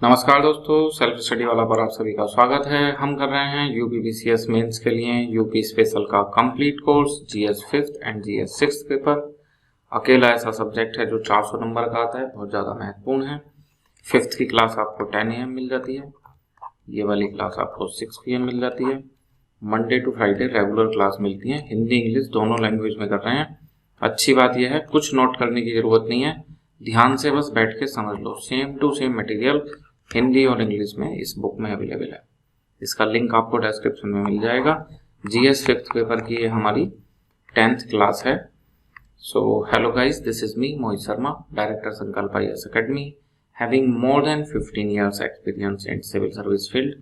नमस्कार दोस्तों, self study वाला पर आप सभी का स्वागत है। हम कर रहे हैं यूपीपीसीएस मेंस के लिए यूपी स्पेशल का complete course GS 5th and GS 6th paper. अकेला ऐसा सब्जेक्ट है जो 400 नंबर का आता है, बहुत ज़्यादा महत्वपूर्ण है। 5th की क्लास आपको 10 AM मिल जाती है, ये वाली क्लास आपको 6 PM मिल जाती है। Monday to Friday regular class मिलती है, हिंदी इंग्लिश दोनों लैंग्वेज में कर रहे हैं। अच्छी बात यह है कुछ नोट करने की ज़रूरत नहीं है, ध्यान से बस बैठ के समझ लो। Same to same material Hindi और इंग्लिश में इस बुक में अवेलेबल है। इसका लिंक आपको डिस्क्रिप्शन में मिल जाएगा। जीएस 5th पेपर की ये हमारी 10th क्लास है। So hello guys, this is me Mohit Sharma, director Sankalp IAS academy, having more than 15 years experience in civil service field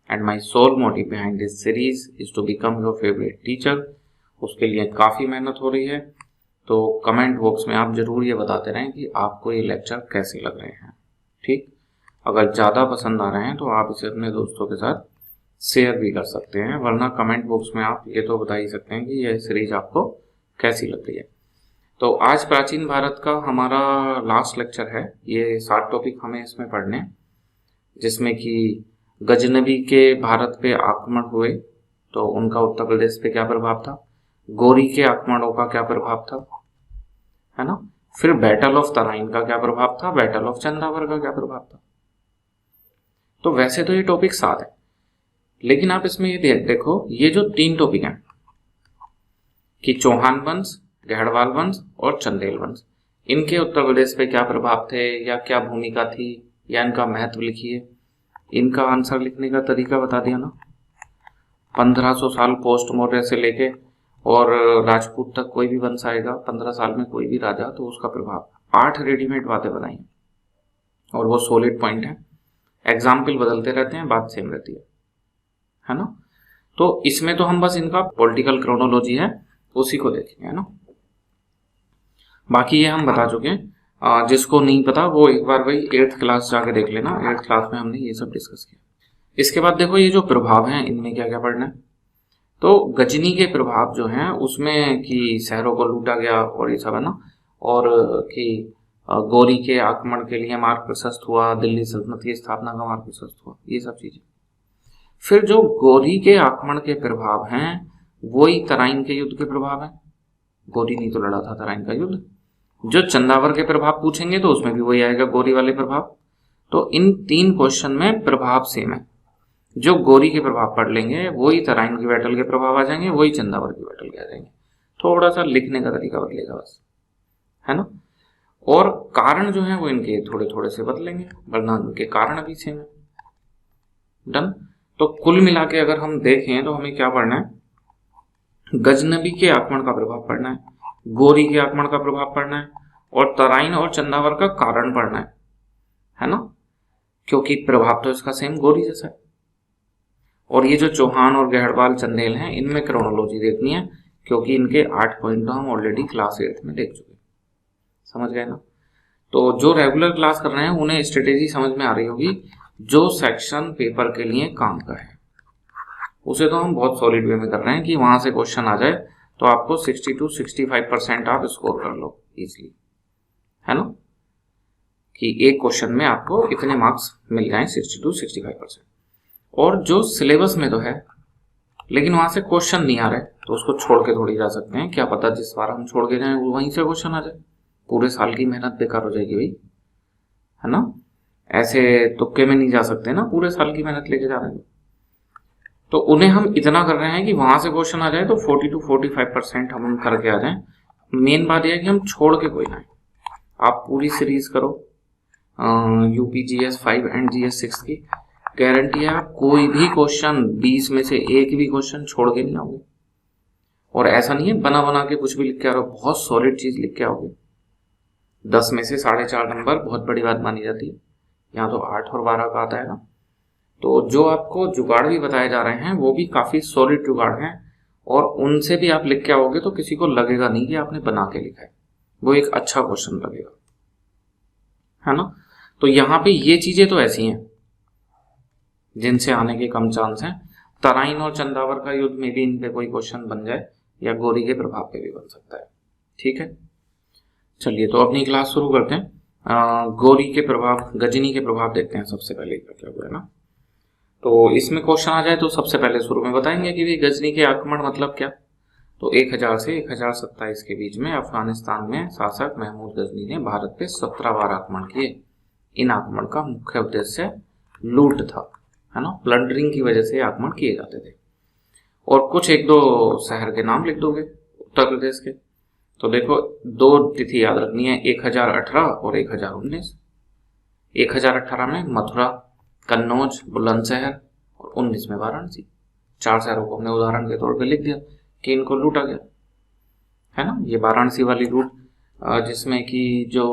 and my sole motive behind this series is to become your favourite teacher. उसके लिए काफ़ी मेहनत हो रही है, तो comment box में आप जरूर ये बताते रहें कि आपको ये लेक्चर कैसे लग रहे हैं। ठीक, अगर ज़्यादा पसंद आ रहे हैं तो आप इसे अपने दोस्तों के साथ शेयर भी कर सकते हैं, वरना कमेंट बॉक्स में आप ये तो बता ही सकते हैं कि यह सीरीज आपको कैसी लग रही है। तो आज प्राचीन भारत का हमारा लास्ट लेक्चर है। ये 7 टॉपिक हमें इसमें पढ़ने हैं, जिसमें कि गजनबी के भारत पे आक्रमण हुए तो उनका उत्तर प्रदेश पे क्या प्रभाव था, गोरी के आक्रमणों का क्या प्रभाव था, है ना। फिर बैटल ऑफ तराइन का क्या प्रभाव था, बैटल ऑफ चंदावर का क्या प्रभाव था। तो वैसे तो ये टॉपिक 7 है, लेकिन आप इसमें ये देखो, ये जो 3 टॉपिक हैं कि चौहान वंश, गहड़वाल वंश और चंदेल वंश, इनके उत्तर प्रदेश पे क्या प्रभाव थे या क्या भूमिका थी या इनका महत्व लिखिए। इनका आंसर लिखने का तरीका बता दिया ना। 1500 साल पोस्ट मौर्य से लेके और राजपूत तक कोई भी वंश आएगा 15 साल में, कोई भी राजा, तो उसका प्रभाव। 8 रेडीमेड बातें बनाई और वो सॉलिड पॉइंट है। एग्जाम्पल बदलते रहते हैं, बात सेम रहती है ना। तो इसमें तो हम बस इनका पॉलिटिकल क्रोनोलॉजी है उसी को देखेंगे, है ना। बाकी ये हम बता चुके हैं, जिसको नहीं पता वो एक बार वही 8th क्लास जाके देख लेना। 8th क्लास में हमने ये सब डिस्कस किया। इसके बाद देखो ये जो प्रभाव हैं इनमें क्या क्या पढ़ना है। तो गजनी के प्रभाव जो हैं उसमें कि शहरों को लूटा गया और ये सब, है ना, और कि गौरी के आक्रमण के लिए मार्ग प्रशस्त हुआ, दिल्ली सल्तनत की स्थापना का मार्ग प्रशस्त हुआ, ये सब चीजें। फिर जो गौरी के आक्रमण के प्रभाव हैं वही तराइन के युद्ध के प्रभाव हैं। गौरी नहीं तो लड़ा था तराइन का युद्ध। जो चंदावर के प्रभाव पूछेंगे तो उसमें भी वही आएगा, गौरी वाले प्रभाव। तो इन 3 क्वेश्चन में प्रभाव सेम है। जो गौरी के प्रभाव पढ़ लेंगे वही तराइन की बैटल के प्रभाव आ जाएंगे, वही चंदावर की बैटल के आ जाएंगे। थोड़ा सा लिखने का तरीका बदलेगा बस, है ना। और कारण जो है वो इनके थोड़े थोड़े से बदलेंगे, वरना इनके कारण अभी सेम है। डन। तो कुल मिला के अगर हम देखें तो हमें क्या पढ़ना है, गजनबी के आक्रमण का प्रभाव पढ़ना है, गोरी के आक्रमण का प्रभाव पढ़ना है और तराइन और चंदावर का कारण पढ़ना है ना, क्योंकि प्रभाव तो इसका सेम गोरी जैसा है। और ये जो चौहान और गहड़वाल चंदेल हैं इनमें क्रोनोलॉजी देखनी है, क्योंकि इनके 8 पॉइंट तो हम ऑलरेडी क्लास 8 में देख चुके हैं। समझ गए ना। तो जो रेगुलर क्लास कर रहे हैं उन्हें स्ट्रेटेजी समझ में आ रही होगी। जो सेक्शन पेपर के लिए काम का है उसे तो हम बहुत सॉलिड वे में कर रहे हैं कि वहां से क्वेश्चन आ जाए तो आपको 60 to 65% आप स्कोर कर लो इजीली, है ना, कि एक क्वेश्चन में आपको इतने मार्क्स मिल जाएं 60 to 65%। और जो सिलेबस में तो है लेकिन वहां से क्वेश्चन नहीं आ रहे तो उसको छोड़ के थोड़ी जा सकते हैं। क्या पता जिस बार हम छोड़ के जाए वहीं से क्वेश्चन आ जाए, पूरे साल की मेहनत बेकार हो जाएगी भाई, है ना। ऐसे तुक्के में नहीं जा सकते ना, पूरे साल की मेहनत लेके जा रहे हैं। तो उन्हें हम इतना कर रहे हैं कि वहां से क्वेश्चन आ जाए तो 40 to 45% हम करके आ जाएं। मेन बात यह है कि हम छोड़ के कोई ना आए। आप पूरी सीरीज करो यूपी GS 5 एंड GS 6 की, गारंटी है आप कोई भी क्वेश्चन 20 में से एक भी क्वेश्चन छोड़ के नहीं आओगे। और ऐसा नहीं है बना बना के कुछ भी लिख के आ रहे हो, बहुत सॉलिड चीज लिख के आओगे। 10 में से 4.5 नंबर बहुत बड़ी बात मानी जाती है, यहाँ तो 8 और 12 का आता है ना। तो जो आपको जुगाड़ भी बताए जा रहे हैं वो भी काफी सॉलिड जुगाड़ हैं, और उनसे भी आप लिख के आओगे तो किसी को लगेगा नहीं कि आपने बना के लिखा है, वो एक अच्छा क्वेश्चन लगेगा, है ना। तो यहाँ पे ये चीजें तो ऐसी हैं जिनसे आने के कम चांस हैं। तराइन और चंदावर का युद्ध में भी इन पे कोई क्वेश्चन बन जाए या गोरी के प्रभाव पे भी बन सकता है। ठीक है, चलिए तो अपनी क्लास शुरू करते हैं। गौरी के प्रभाव, गजनी के प्रभाव देखते हैं सबसे पहले क्या हुआ है ना। तो इसमें क्वेश्चन आ जाए तो सबसे पहले शुरू में बताएंगे कि गजनी के आक्रमण मतलब क्या। तो 1000 से 1027 के बीच में अफगानिस्तान में शासक महमूद गजनी ने भारत पे 17 बार आक्रमण किए। इन आक्रमण का मुख्य उद्देश्य लूट था, है ना, प्लंडरिंग की वजह से आक्रमण किए जाते थे। और कुछ एक दो शहर के नाम लिख दोगे उत्तर प्रदेश के। तो देखो 2 तिथि याद रखनी है, 1018 और 1019। 1018 में मथुरा, कन्नौज, बुलंदशहर और 19 में वाराणसी। 4 शहरों को हमने उदाहरण के तौर पे लिख दिया कि इनको लूटा गया, है ना। ये वाराणसी वाली लूट जिसमें कि जो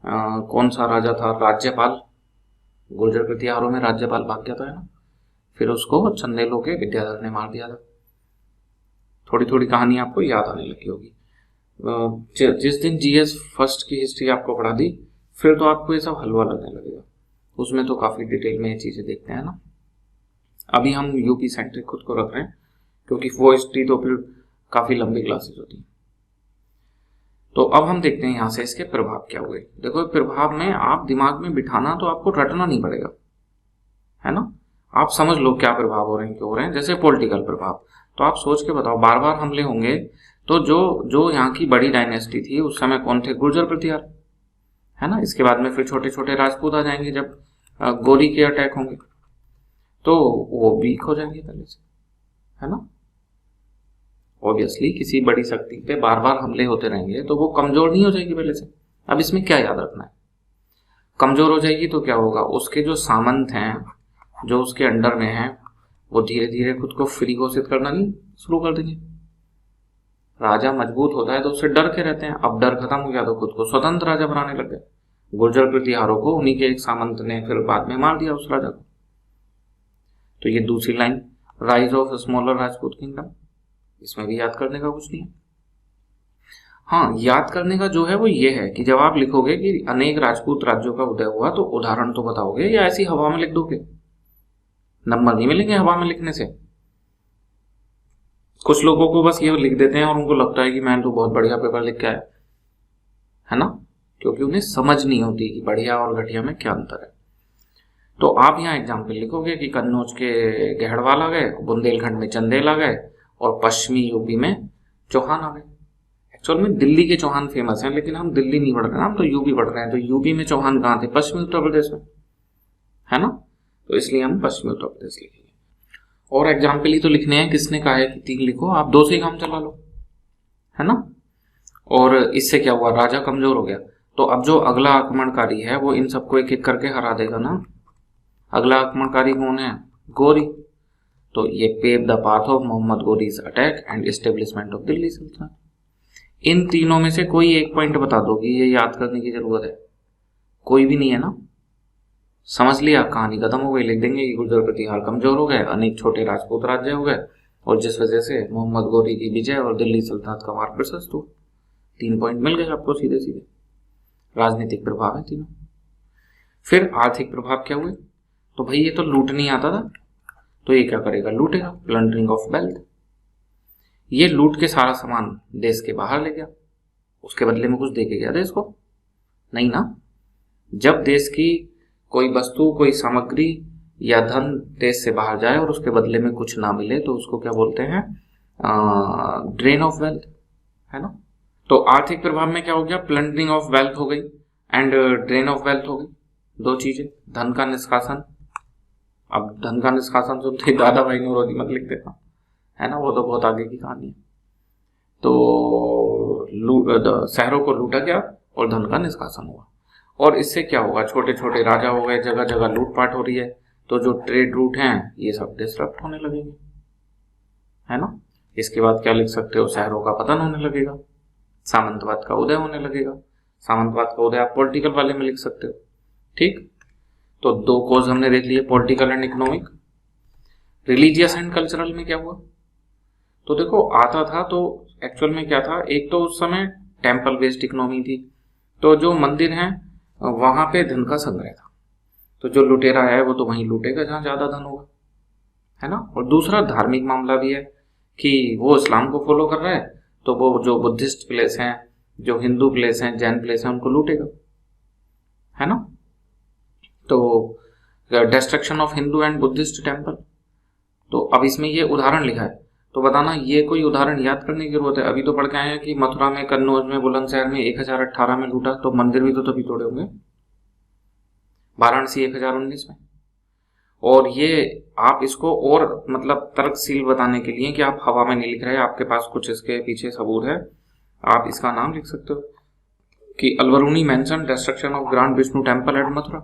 कौन सा राजा था, राज्यपाल, गुर्जर प्रतिहारों में राज्यपाल भाग गया था, है ना, फिर उसको चंदेलों के विद्याधर ने मार दिया था। थोड़ी थोड़ी कहानी आपको याद आने लगी होगी। जिस दिन जीएस फर्स्ट की हिस्ट्री आपको पढ़ा दी फिर तो आपको ये सब हलवा लगने लगेगा। उसमें तो काफ़ी डिटेल में ये चीज़ें देखते हैं ना। अभी हम यूपी सेंट्रिक खुद को रख रहे हैं क्योंकि वो हिस्ट्री तो फिर काफ़ी लंबी क्लासेस होती हैं। तो अब हम देखते हैं यहाँ से इसके प्रभाव क्या हुए। देखो प्रभाव में आप दिमाग में बिठाना तो आपको रटना नहीं पड़ेगा, है ना। आप समझ लो क्या प्रभाव हो रहे हैं, क्यों हो रहे हैं। जैसे पॉलिटिकल प्रभाव तो आप सोच के बताओ, बार बार हमले होंगे तो जो यहाँ की बड़ी डायनेस्टी थी उस समय कौन थे, गुर्जर प्रतिहार, है ना। इसके बाद में फिर छोटे छोटे राजपूत आ जाएंगे जब गौरी के अटैक होंगे तो वो वीक हो जाएंगे पहले से, है ना। ऑब्वियसली किसी बड़ी शक्ति पे बार बार हमले होते रहेंगे तो वो कमजोर नहीं हो जाएगी पहले से। अब इसमें क्या याद रखना है, कमजोर हो जाएगी तो क्या होगा, उसके जो सामंत हैं जो उसके अंडर में हैं वो धीरे धीरे खुद को फ्री घोषित करना नहीं शुरू कर देंगे। राजा मजबूत होता है तो उससे डर के रहते हैं, अब डर खत्म हो गया तो खुद को स्वतंत्र राजा बनाने लग गए। गुर्जर प्रतिहारों को उन्हीं के एक सामंत ने फिर बाद में मार दिया उस राजा को। तो ये दूसरी line, rise of smaller Rajput kingdom, इसमें भी याद करने का कुछ नहीं है। हाँ, याद करने का जो है वो ये है कि जब आप लिखोगे कि अनेक राजपूत राज्यों का उदय हुआ तो उदाहरण तो बताओगे या ऐसी हवा में लिख दोगे। नंबर नहीं मिलेंगे हवा में लिखने से। कुछ लोगों को बस ये लिख देते हैं और उनको लगता है कि मैं तो बहुत बढ़िया पेपर लिख के आया, है ना, क्योंकि उन्हें समझ नहीं होती कि बढ़िया और घटिया में क्या अंतर है। तो आप यहाँ एग्जाम्पल लिखोगे कि कन्नौज के गहड़वाल आ गए, बुंदेलखंड में चंदेल आ गए और पश्चिमी यूपी में चौहान आ गए। एक्चुअल में दिल्ली के चौहान फेमस हैं लेकिन हम दिल्ली नहीं पढ़ रहे हैं, हम तो यूपी पढ़ रहे हैं। तो यूपी में चौहान कहाँ थे, पश्चिमी उत्तर प्रदेश में, है ना। तो इसलिए हम पश्चिमी उत्तर प्रदेश लिखेंगे। और एग्जाम्पल ही तो लिखने हैं, किसने कहा है कि 3 लिखो, आप 2 से ही काम चला लो, है ना। और इससे क्या हुआ, राजा कमजोर हो गया। तो अब जो अगला आक्रमणकारी है वो इन सबको एक एक करके हरा देगा ना। अगला आक्रमणकारी कौन है, गौरी। तो ये pave the path of Mohammad Ghori's attack and establishment of Delhi sultan. इन तीनों में से कोई एक पॉइंट बता दो कि ये याद करने की जरूरत है, कोई भी नहीं है ना। समझ लिया, कहानी खत्म हो गई। लिख देंगे कि गुर्जर प्रतिहार कमजोर हो गए, अनेक छोटे राजपूत राज्य हो गए और जिस वजह से मोहम्मद गौरी की विजय और दिल्ली सल्तनत का मार्ग प्रशस्त हुआ। 3 पॉइंट मिल गए आपको सीधे सीधे। राजनीतिक प्रभाव है तीनों। फिर आर्थिक प्रभाव क्या हुए, तो भाई ये तो लूट नहीं आता था तो ये क्या करेगा, लूटेगा, प्लंडरिंग ऑफ वेल्थ। ये लूट के सारा सामान देश के बाहर ले गया, उसके बदले में कुछ दे के गया देश को, नहीं ना। जब देश की कोई वस्तु, कोई सामग्री या धन देश से बाहर जाए और उसके बदले में कुछ ना मिले तो उसको क्या बोलते हैं, ड्रेन ऑफ वेल्थ, है ना। तो आर्थिक प्रभाव में क्या हो गया, प्लंडरिंग ऑफ वेल्थ हो गई एंड ड्रेन ऑफ वेल्थ हो गई, 2 चीजें। धन का निष्कासन, अब धन का निष्कासन सुनते दादा भाई नौरोजी मत लिख देता, है ना, वो तो बहुत आगे की कहानी है। तो शहरों को लूटा गया और धन का निष्कासन हुआ। और इससे क्या होगा, छोटे छोटे राजा हो गए, जगह जगह लूटपाट हो रही है, तो जो ट्रेड रूट हैं ये सब डिसरप्ट होने लगेंगे, है ना। इसके बाद क्या लिख सकते हो, शहरों का पतन होने लगेगा, सामंतवाद का उदय होने लगेगा। सामंतवाद का उदय आप पॉलिटिकल वाले में लिख सकते हो, ठीक। तो 2 कोज हमने देख लिए, political and economic. Religious and cultural में क्या हुआ, तो देखो आता था तो एक्चुअल में क्या था, एक तो उस समय टेम्पल बेस्ड इकोनॉमी थी, तो जो मंदिर हैं वहां पे धन का संग्रह था, तो जो लुटेरा है वो तो वहीं लूटेगा जहां ज्यादा धन होगा, है ना। और दूसरा धार्मिक मामला भी है कि वो इस्लाम को फॉलो कर रहा है तो वो जो बुद्धिस्ट प्लेस हैं, जो हिंदू प्लेस हैं, जैन प्लेस हैं, उनको लूटेगा, है ना। तो destruction of Hindu and Buddhist temple, तो अब इसमें ये उदाहरण लिखा है, तो बताना ये कोई उदाहरण याद करने की जरूरत है। अभी तो पढ़ के आए हैं कि मथुरा में, कन्नौज में, बुलंदशहर में 1018 में लूटा, तो मंदिर भी तो तभी तोड़े होंगे, वाराणसी 1019 में। और ये आप इसको और मतलब तर्कशील बताने के लिए कि आप हवा में नहीं लिख रहे, आपके पास कुछ इसके पीछे सबूत है, आप इसका नाम लिख सकते हो कि Alberuni mention destruction of grand Vishnu temple at Mathura.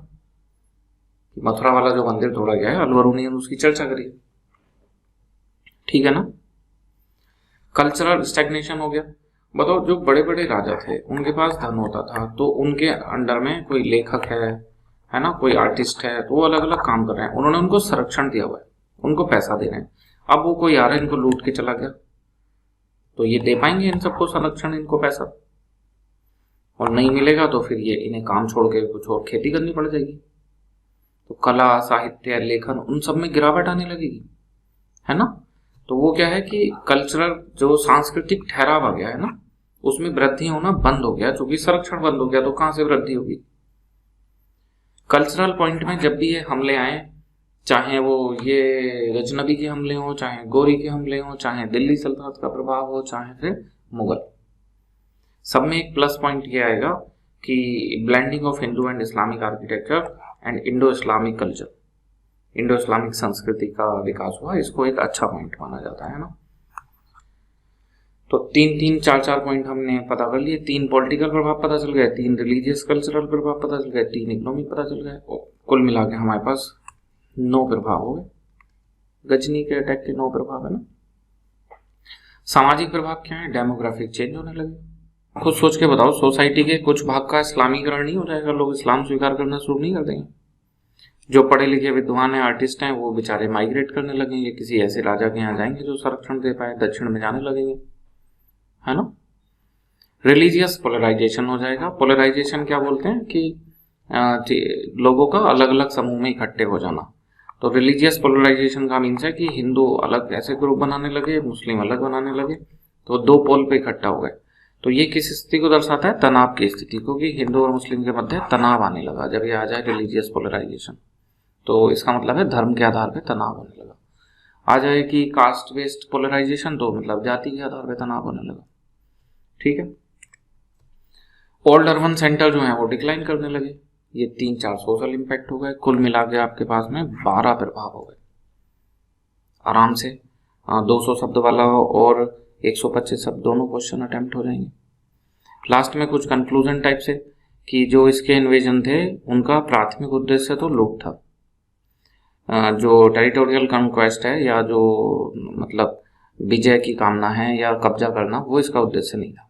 Mathura वाला जो मंदिर तोड़ा गया है अलवरुणी, उसकी चर्चा करिए, ठीक है ना। कल्चरल स्टैग्नेशन हो गया। बताओ, जो बड़े बड़े राजा थे उनके पास धन होता था, तो उनके अंडर में कोई लेखक है ना, कोई आर्टिस्ट है, तो वो अलग अलग काम कर रहे हैं, उन्होंने उनको संरक्षण दिया हुआ है, उनको पैसा दे रहे हैं। अब वो कोई आ रहा है इनको लूट के चला गया, तो ये दे पाएंगे इन सबको संरक्षण, इनको पैसा? और नहीं मिलेगा तो फिर ये इन्हें काम छोड़ के कुछ और खेती करनी पड़ जाएगी। तो कला, साहित्य, लेखन, उन सब में गिरावट आने लगेगी, है ना। तो वो क्या है कि कल्चरल जो सांस्कृतिक ठहराव आ गया है ना, उसमें वृद्धि होना बंद हो गया, क्योंकि संरक्षण बंद हो गया, तो कहां से वृद्धि होगी। कल्चरल पॉइंट में जब भी ये हमले आए, चाहे वो ये गजनबी के हमले हो, चाहे गोरी के हमले हो, चाहे दिल्ली सल्तनत का प्रभाव हो, चाहे फिर मुगल, सब में एक प्लस पॉइंट ये आएगा कि blending of Hindu and Islamic architecture and Indo Islamic culture, Indo Islamic संस्कृति का विकास हुआ, इसको एक अच्छा पॉइंट माना जाता है ना। तो तीन चार पॉइंट हमने पता कर लिए, 3 पॉलिटिकल प्रभाव पता चल गए, 3 रिलीजियस कल्चरल प्रभाव पता चल गए, 3 इकोनॉमिक पता चल गए, कुल मिला के हमारे पास 9 प्रभाव हो गए। गजनी के अटैक के 9 प्रभाव है ना। सामाजिक प्रभाव क्या है? डेमोग्राफिक चेंज होने लगे। खुद सोच के बताओ, सोसाइटी के कुछ भाग का इस्लामीकरण नहीं हो जाएगा, लोग इस्लाम स्वीकार करना शुरू नहीं कर देंगे? जो पढ़े लिखे विद्वान हैं, आर्टिस्ट हैं, वो बेचारे माइग्रेट करने लगेंगे, किसी ऐसे राजा के यहाँ जाएंगे जो संरक्षण दे पाए, दक्षिण में जाने लगेंगे, है ना। रिलीजियस पोलराइजेशन हो जाएगा। पोलराइजेशन क्या बोलते हैं कि लोगों का अलग अलग समूह में इकट्ठे हो जाना। तो रिलीजियस पोलराइजेशन का मीन्स है कि हिंदू अलग ऐसे ग्रुप बनाने लगे, मुस्लिम अलग बनाने लगे, तो 2 पोल पे इकट्ठा हो गए। तो ये किस स्थिति को दर्शाता है? तनाव की स्थिति को, कि हिंदू और मुस्लिम के मध्य तनाव आने लगा जब ये आ जाए रिलीजियस पोलराइजेशन। तो इसका मतलब है धर्म के आधार पर तनाव होने लगा। आ जाए कि कास्ट बेस्ड पोलराइजेशन, तो मतलब जाति के आधार पर तनाव होने लगा, ठीक है। ओल्ड अर्बन सेंटर जो है वो डिक्लाइन करने लगे। ये 3-4 सोशल इंपैक्ट हो गए, कुल मिला के आपके पास में 12 प्रभाव हो गए आराम से। 200 शब्द वाला और 125 शब्द दोनों क्वेश्चन अटेम्प्ट हो जाएंगे। लास्ट में कुछ कंक्लूजन टाइप से कि जो इसके इन्वेजन थे उनका प्राथमिक उद्देश्य तो लूट था, जो टेरिटोरियल कंक्वेस्ट है या जो मतलब विजय की कामना है या कब्जा करना, वो इसका उद्देश्य नहीं था।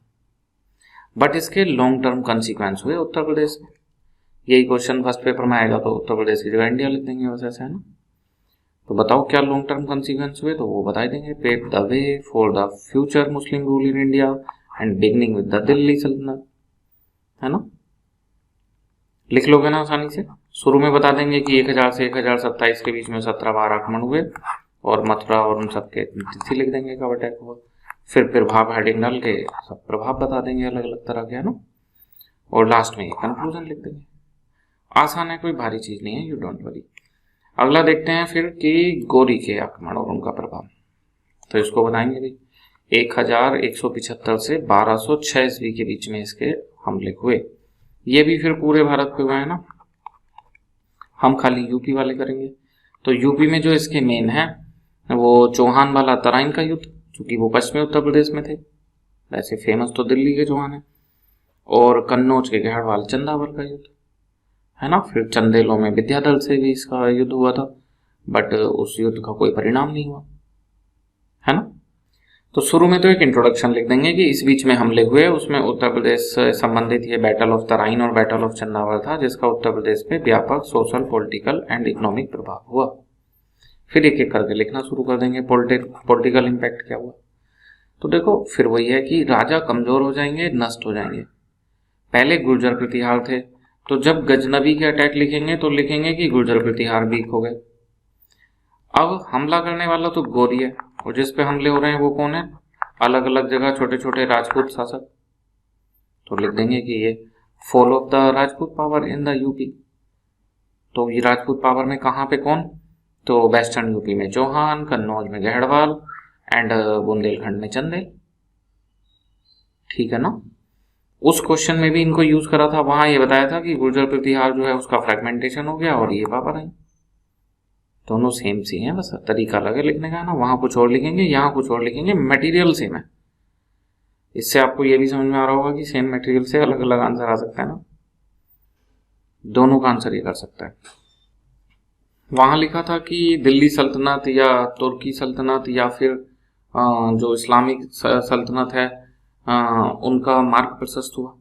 बट इसके लॉन्ग टर्म कंसिक्वेंस हुए उत्तर प्रदेश में। यही क्वेश्चन फर्स्ट पेपर में आएगा तो उत्तर प्रदेश की जगह इंडिया लिख देंगे, वैसे ऐसा है ना। तो बताओ क्या लॉन्ग टर्म कंसिक्वेंस हुए, तो वो बता देंगे। Pave the way for the future Muslim rule in India and beginning with the Delhi Sultanate, है ना। लिख लोगे ना आसानी से। शुरू में बता देंगे कि 1000 से 1027 के बीच में 17 बार आक्रमण हुए, और मथुरा और उन सबके तिथि लिख देंगे कब अटैक हुआ। फिर प्रभाव हेडिंग डाल के सब प्रभाव बता देंगे अलग अलग तरह के, है ना। और लास्ट में कंक्लूजन लिख देंगे। आसान है, कोई भारी चीज नहीं है, यू डोंट वरी। अगला देखते हैं फिर कि गोरी के आक्रमण और उनका प्रभाव। तो इसको बताएंगे भी 1175 से 1206 ईस्वी के बीच में इसके हमले हुए। ये भी फिर पूरे भारत पे हुए हैं ना, हम खाली यूपी वाले करेंगे। तो यूपी में जो इसके मेन है वो चौहान वाला तराइन का युद्ध, क्योंकि वो पश्चिमी उत्तर प्रदेश में थे, वैसे फेमस तो दिल्ली के चौहान है। और कन्नौज के गहरवाल चंदावर का युद्ध, है ना। फिर चंदेलों में विद्याधर से भी इसका युद्ध हुआ था, बट उस युद्ध का कोई परिणाम नहीं हुआ, है ना। तो शुरू में तो एक इंट्रोडक्शन लिख देंगे कि इस बीच में हमले हुए, उसमें उत्तर प्रदेश से संबंधित ये बैटल ऑफ तराइन और बैटल ऑफ चंदावर था, जिसका उत्तर प्रदेश पे व्यापक सोशल, पॉलिटिकल एंड इकोनॉमिक प्रभाव हुआ। फिर एक एक करके लिखना शुरू कर देंगे पॉलिटिकल इम्पैक्ट क्या हुआ। तो देखो फिर वही है कि राजा कमजोर हो जाएंगे, नष्ट हो जाएंगे। पहले गुर्जर प्रतिहार थे, तो जब गजनबी के अटैक लिखेंगे तो लिखेंगे कि गुर्जर प्रतिहार वीक हो गए। अब हमला करने वाला तो गोरी है, और जिस पे हमले हो रहे हैं वो कौन है? अलग अलग जगह छोटे छोटे राजपूत शासक। तो लिख देंगे कि ये fall of the Rajput power in the UP. तो ये राजपूत पावर में कहाँ पे कौन, तो वेस्टर्न यूपी में चौहान, कन्नौज में गहड़वाल एंड बुंदेलखंड में चंदेल। ठीक है ना। उस क्वेश्चन में भी इनको यूज करा था, वहां ये बताया था कि गुर्जर प्रतिहार जो है उसका फ्रेगमेंटेशन हो गया और ये पावर है। दोनों सेम सी हैं, बस तरीका अलग है लिखने का, है ना। वहां कुछ और लिखेंगे, यहाँ कुछ और लिखेंगे, मटेरियल सेम है। इससे आपको ये भी समझ में आ रहा होगा कि सेम मटेरियल से अलग अलग आंसर आ सकता है ना, दोनों का आंसर ये कर सकता है। वहां लिखा था कि दिल्ली सल्तनत या तुर्की सल्तनत या फिर जो इस्लामिक सल्तनत है उनका मार्ग प्रशस्त हुआ,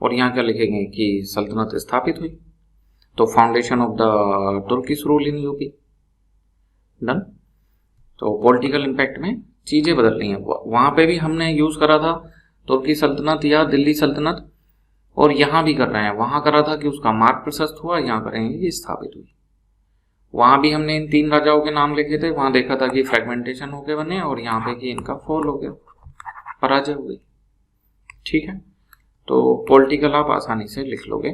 और यहाँ क्या लिखेंगे कि सल्तनत स्थापित हुई। तो foundation of the Turkish rule in UP. Done. तो पॉलिटिकल इम्पैक्ट में चीजें बदल रही हैं। वहां पे भी हमने यूज करा था तुर्की सल्तनत या दिल्ली सल्तनत, और यहां भी कर रहे हैं। वहां करा था कि उसका मार्ग प्रशस्त हुआ, यहाँ करेंगे कि स्थापित हुई। वहां भी हमने इन 3 राजाओं के नाम लिखे थे, वहां देखा था कि फ्रेगमेंटेशन होके बने, और यहाँ पे कि इनका फॉल हो गया, पराजय हो गई। ठीक है। तो पॉलिटिकल आप आसानी से लिख लोगे।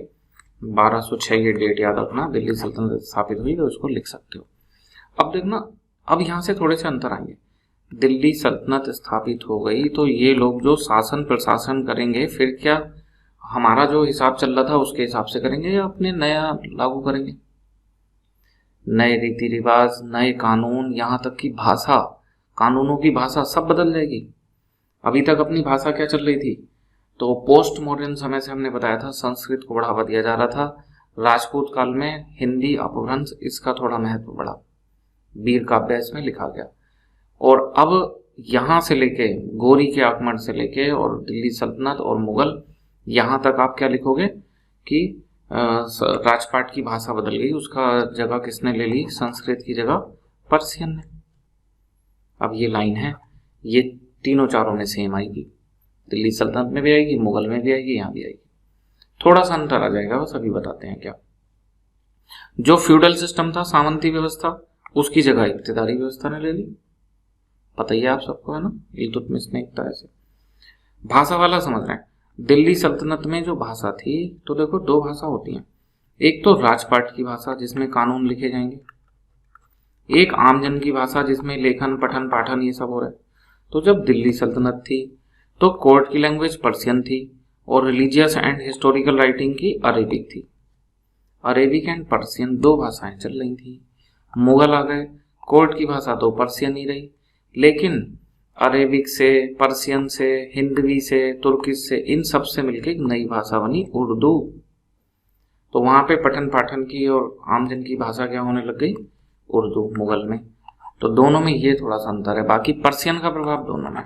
1206 ये डेट याद रखना, दिल्ली सल्तनत स्थापित हुई, तो उसको लिख सकते हो। अब देखना, अब यहाँ से थोड़े से अंतर आएंगे। दिल्ली सल्तनत स्थापित हो गई तो ये लोग जो शासन प्रशासन करेंगे, फिर क्या हमारा जो हिसाब चल रहा था उसके हिसाब से करेंगे या अपने नया लागू करेंगे? नए रीति रिवाज, नए कानून, यहाँ तक कि भाषा, कानूनों की भाषा सब बदल जाएगी। अभी तक अपनी भाषा क्या चल रही थी, तो पोस्ट मॉडर्न समय से हमने बताया था संस्कृत को बढ़ावा दिया जा रहा था। राजपूत काल में हिंदी अपभ्रंश, इसका थोड़ा महत्व बढ़ा, वीर काव्य इसमें लिखा गया। और अब यहाँ से लेके गौरी के आक्रमण से लेके और दिल्ली सल्तनत और मुगल, यहाँ तक आप क्या लिखोगे कि राजपाट की भाषा बदल गई, उसका जगह किसने ले ली, संस्कृत की जगह पर्शियन ने। अब ये लाइन है, ये तीनों चारों में सेम आएगी, दिल्ली सल्तनत में भी आएगी, मुगल में भी आएगी, यहाँ भी आएगी। थोड़ा सा अंतर आ जाएगा, बस अभी बताते हैं क्या। जो फ्यूडल सिस्टम था, सामंती व्यवस्था, उसकी जगह इक्तिदारी व्यवस्था ने ले ली। पता ही है आप सबको, है ना, इल्तुतमिश ने इतना ऐसे। भाषा वाला समझ रहे हैं। दिल्ली सल्तनत में जो भाषा थी, तो देखो 2 भाषा होती हैं, एक तो राजपाट की भाषा जिसमें कानून लिखे जाएंगे, एक आमजन की भाषा जिसमें लेखन पठन पाठन ये सब हो रहा है। तो जब दिल्ली सल्तनत थी तो कोर्ट की लैंग्वेज पर्शियन थी और रिलीजियस एंड हिस्टोरिकल राइटिंग की अरेबिक थी। अरेबिक एंड पर्शियन 2 भाषाएं चल रही थी। मुगल आ गए, कोर्ट की भाषा तो पर्शियन ही रही, लेकिन अरेबिक से, पर्शियन से, हिंदवी से, तुर्किश से, इन सब से मिलकर एक नई भाषा बनी उर्दू। तो वहां पे पठन पाठन की और आमजन की भाषा क्या होने लग गई, उर्दू, मुगल में। तो दोनों में ये थोड़ा सा अंतर है, बाकी पर्शियन का प्रभाव दोनों में।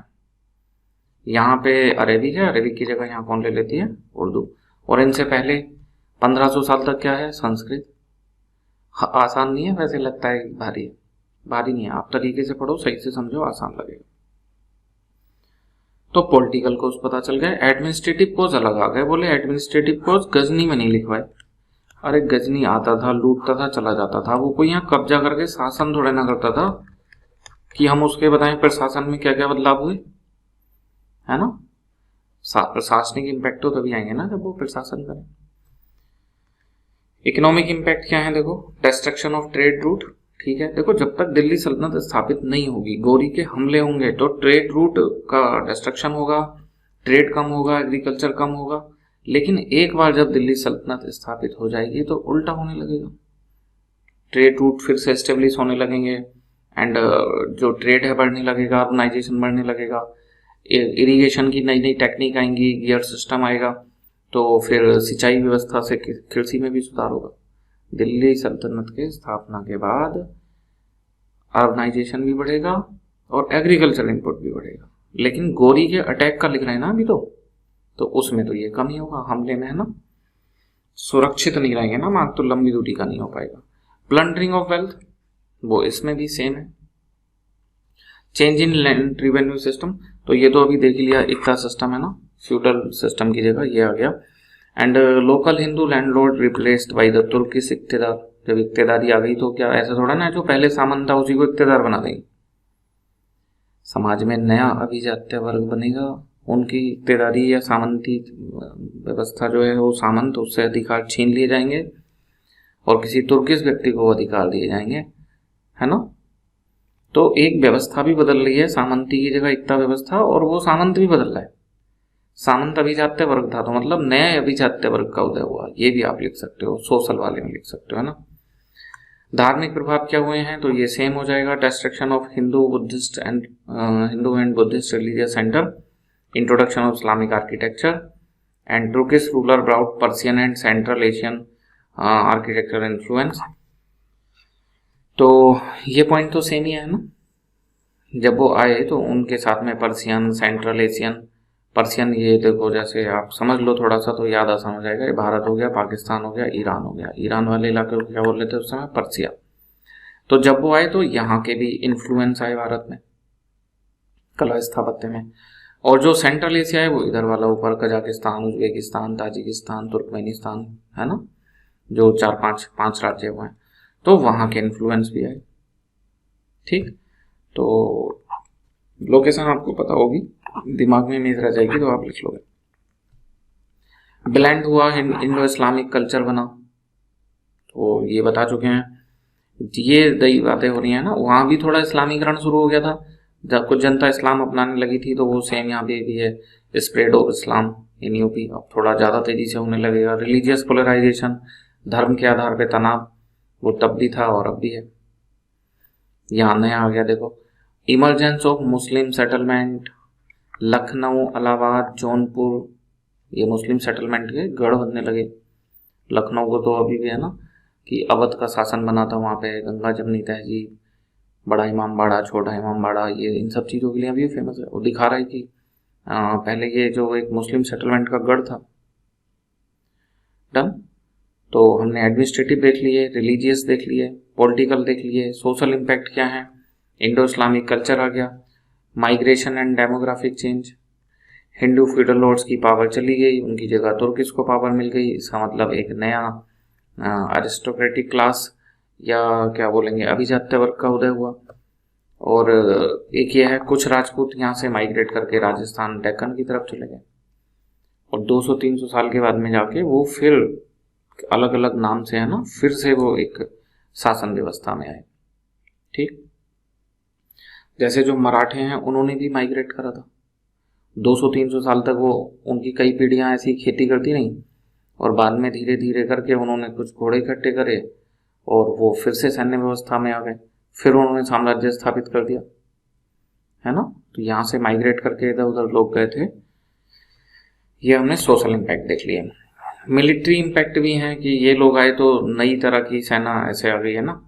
यहाँ पे अरेबिक है, अरेबिक की जगह यहाँ कौन ले लेती है, उर्दू। और इनसे पहले 1500 साल तक क्या है, संस्कृत। आसान नहीं है वैसे, लगता है भारी है, भारी नहीं है। आप तरीके से पढ़ो, सही से समझो, आसान लगेगा। तो पॉलिटिकल कोर्स पता चल गया। एडमिनिस्ट्रेटिव कोर्स अलग आ गए, बोले एडमिनिस्ट्रेटिव कोर्स गजनी में नहीं लिखवाए। अरे गजनी आता था, लूटता था, चला जाता था, वो कोई यहाँ कब्जा करके शासन थोड़े ना करता था कि हम उसके बताएं प्रशासन में क्या क्या बदलाव हुए, है ना। प्रशासनिक इम्पैक्ट तो तभी आएंगे ना जब वो प्रशासन करें। इकोनॉमिक इम्पैक्ट क्या है, देखो, डिस्ट्रक्शन ऑफ ट्रेड रूट। ठीक है, देखो, जब तक दिल्ली सल्तनत स्थापित नहीं होगी, गौरी के हमले होंगे तो ट्रेड रूट का डिस्ट्रक्शन होगा, ट्रेड कम होगा, एग्रीकल्चर कम होगा। लेकिन एक बार जब दिल्ली सल्तनत स्थापित हो जाएगी तो उल्टा होने लगेगा, ट्रेड रूट फिर से एस्टेब्लिश होने लगेंगे एंड जो ट्रेड है बढ़ने लगेगा, अर्बनाइजेशन बढ़ने लगेगा, इरिगेशन की नई नई टेक्निक आएंगी, गियर सिस्टम आएगा, तो फिर सिंचाई व्यवस्था से कृषि में भी सुधार होगा। दिल्ली सल्तनत के स्थापना के बाद अर्बनाइजेशन भी बढ़ेगा और एग्रीकल्चर इनपुट भी बढ़ेगा। लेकिन गौरी के अटैक का लिख रहे हैं ना अभी, तो उसमें तो ये कम ही होगा, हमले में, है ना, सुरक्षित नहीं रहेंगे ना मार्ग, तो लंबी दूरी का नहीं हो पाएगा। प्लंडरिंग ऑफ वेल्थ, वो इसमें भी सेम है। Change in land revenue system, तो ये तो अभी देख लिया, इक्ता सिस्टम है ना, फ्यूडल सिस्टम की जगह ये आ गया। And local Hindu landlord replaced by the Turkish iqtadar. जब इक्तेदारी आ गई तो क्या ऐसा थोड़ा ना जो पहले सामंत था उसी को इक्तेदार बना देंगे, समाज में नया अभिजात्य वर्ग बनेगा उनकी इक्तेदारी या सामंती व्यवस्था जो है वो सामंत, उससे अधिकार छीन लिए जाएंगे और किसी तुर्किश व्यक्ति को अधिकार दिए जाएंगे, है ना। तो एक व्यवस्था भी बदल रही है, सामंती की जगह इक्ता व्यवस्था, और वो सामंत भी बदल रहा है। सामंत अभिजात्य वर्ग था, तो मतलब नया अभिजात्य वर्ग का उदय हुआ, ये भी आप लिख सकते हो, सोशल वाले में लिख सकते हो, है ना। धार्मिक प्रभाव क्या हुए हैं, तो ये सेम हो जाएगा, destruction of Hindu and Buddhist religious centre, introduction of Islamic architecture, and Turkish ruler brought Persian and central Asian architecture influence. तो ये पॉइंट तो सेम ही है ना, जब वो आए तो उनके साथ में पर्सियन, सेंट्रल एशियन, पर्सियन ये देखो जैसे आप समझ लो थोड़ा सा तो याद आसान हो जाएगा, ये भारत हो गया, पाकिस्तान हो गया, ईरान हो गया, ईरान वाले इलाके को क्या बोल रहे थे उस समय, पर्सिया। तो जब वो आए तो यहाँ के भी इन्फ्लुएंस आए भारत में कला स्थापत्य में, और जो सेंट्रल एशिया है वो इधर वाला ऊपर कजाकिस्तान, उज्बेकिस्तान, ताजिकिस्तान, तुर्कमेनिस्तान, है ना, जो चार पांच राज्य हुए हैं, तो वहाँ के इन्फ्लुएंस भी आए। ठीक, तो लोकेशन आपको पता होगी, दिमाग में इमेज रह जाएगी तो आप लिख लोगे। ब्लेंड हुआ, इंडो इस्लामिक कल्चर बना, तो ये बता चुके हैं। ये नई बातें हो रही है ना, वहाँ भी थोड़ा इस्लामीकरण शुरू हो गया था, जब कुछ जनता इस्लाम अपनाने लगी थी, तो वो सेम यहाँ पे भी है, spread of Islam in UP, अब थोड़ा ज़्यादा तेजी से होने लगेगा। रिलीजियस पोलराइजेशन, धर्म के आधार पे तनाव, वो तब भी था और अब भी है। यहाँ नया आ गया देखो, emergence of Muslim settlement, Lucknow, Allahabad, Jaunpur, ये मुस्लिम सेटलमेंट के गढ़ बनने लगे। लखनऊ को तो अभी भी है ना कि अवध का शासन बना था, वहाँ पे गंगा जमनी तहजीब, बड़ा इमाम बाड़ा, छोटा इमाम बाड़ा, ये इन सब चीज़ों के लिए अभी फेमस है। वो दिखा रहा है कि पहले ये जो एक मुस्लिम सेटलमेंट का गढ़ था। डन, तो हमने एडमिनिस्ट्रेटिव देख लिए, रिलीजियस देख लिए, पॉलिटिकल देख लिए, सोशल इम्पैक्ट क्या है, इंडो इस्लामिक कल्चर आ गया, migration and demographic change, Hindu feudal lords की पावर चली गई, उनकी जगह तुर्किश को पावर मिल गई। इसका मतलब एक नया अरिस्टोक्रेटिक क्लास या क्या बोलेंगे अभिजात्य वर्ग का उदय हुआ। और एक ये है, कुछ राजपूत यहाँ से माइग्रेट करके राजस्थान, डेक्कन की तरफ चले गए, और 200-300 साल के बाद में जाके वो फिर अलग अलग नाम से है ना, फिर से वो एक शासन व्यवस्था में आए। ठीक, जैसे जो मराठे हैं उन्होंने भी माइग्रेट करा था, 200-300 साल तक वो उनकी कई पीढ़ियां ऐसी खेती करती रहीं, और बाद में धीरे धीरे करके उन्होंने कुछ घोड़े इकट्ठे करे और वो फिर से सैन्य व्यवस्था में आ गए, फिर उन्होंने साम्राज्य स्थापित कर दिया, है ना। तो यहाँ से माइग्रेट करके इधर उधर लोग गए थे। ये हमने सोशल इम्पैक्ट देख लिए। मिलिट्री इम्पैक्ट भी है कि ये लोग आए तो नई तरह की सेना ऐसे आ गई है ना,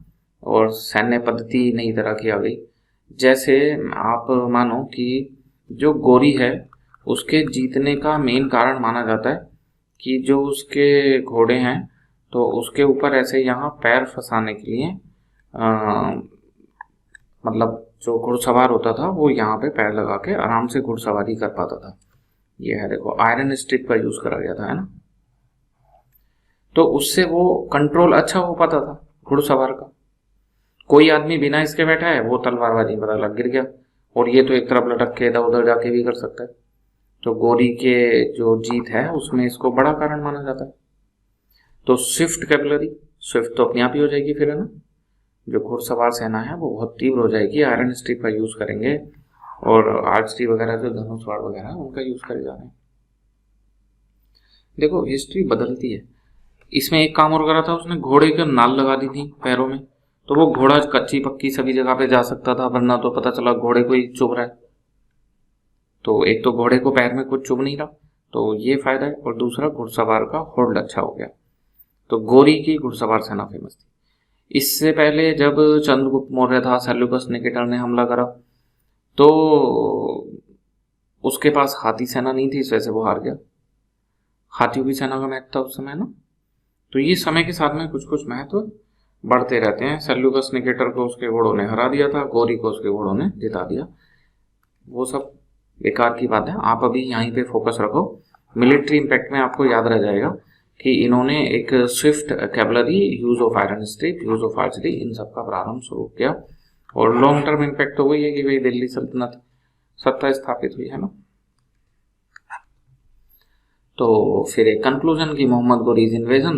और सैन्य पद्धति नई तरह की आ गई। जैसे आप मानो कि जो गोरी है उसके जीतने का मेन कारण माना जाता है कि जो उसके घोड़े हैं तो उसके ऊपर ऐसे यहाँ पैर फंसाने के लिए मतलब जो घुड़सवार होता था वो यहाँ पे पैर लगा के आराम से घुड़सवारी कर पाता था। ये है देखो, आयरन स्ट्रिप का यूज करा गया था, है ना। तो उससे वो कंट्रोल अच्छा हो पाता था घुड़सवार का। कोई आदमी बिना इसके बैठा है, वो तलवारबाजी पता लग गिर गया, और ये तो एक तरफ लटक के इधर उधर जाके भी कर सकता है। तो गोरी के जो जीत है उसमें इसको बड़ा कारण माना जाता है। तो स्विफ्ट कैवलरी, स्विफ्ट तो अपने आप ही हो जाएगी फिर, है ना। जो घुड़सवार सेना है वो बहुत तीव्र हो जाएगी, आयरन स्ट्रिप का यूज करेंगे, और आर्चरी वगैरह जो धनुषवाड़ वगैरह है उनका यूज करे जा रहे हैं। देखो हिस्ट्री बदलती है। इसमें एक काम और करा था उसने, घोड़े के नाल लगा दी थी पैरों में, तो वो घोड़ा कच्ची पक्की सभी जगह पे जा सकता था, वरना तो पता चला घोड़े को ही चुभ रहा है। तो एक तो घोड़े को पैर में कुछ चुभ नहीं रहा, तो ये फायदा है, और दूसरा घुड़सवार का होल्ड अच्छा हो गया। तो गोरी की घुड़सवार सेना फेमस थी। इससे पहले जब चंद्रगुप्त मौर्य था, सेल्यूकस निकेटर ने हमला करा, तो उसके पास हाथी सेना नहीं थी, इस वजह से वो हार गया। हाथियों की सेना का महत्व था उस समय ना। तो ये समय के साथ में कुछ कुछ महत्व बढ़ते रहते हैं। सेल्यूकस निकेटर को उसके घोड़ों ने हरा दिया था, गोरी को उसके घोड़ों ने जिता दिया। वो सब बेकार की बात है, आप अभी यहीं पे फोकस रखो। मिलिट्री इम्पैक्ट में आपको याद रह जाएगा कि इन्होंने एक swift cavalry, use of iron strip, use of archery, इन सब का प्रारंभ शुरू किया। और लॉन्ग टर्म इम्पैक्ट तो वही है कि भाई दिल्ली सल्तनत सत्ता स्थापित हुई, है ना। तो फिर एक कंक्लूजन की Mohammad Ghori's invasion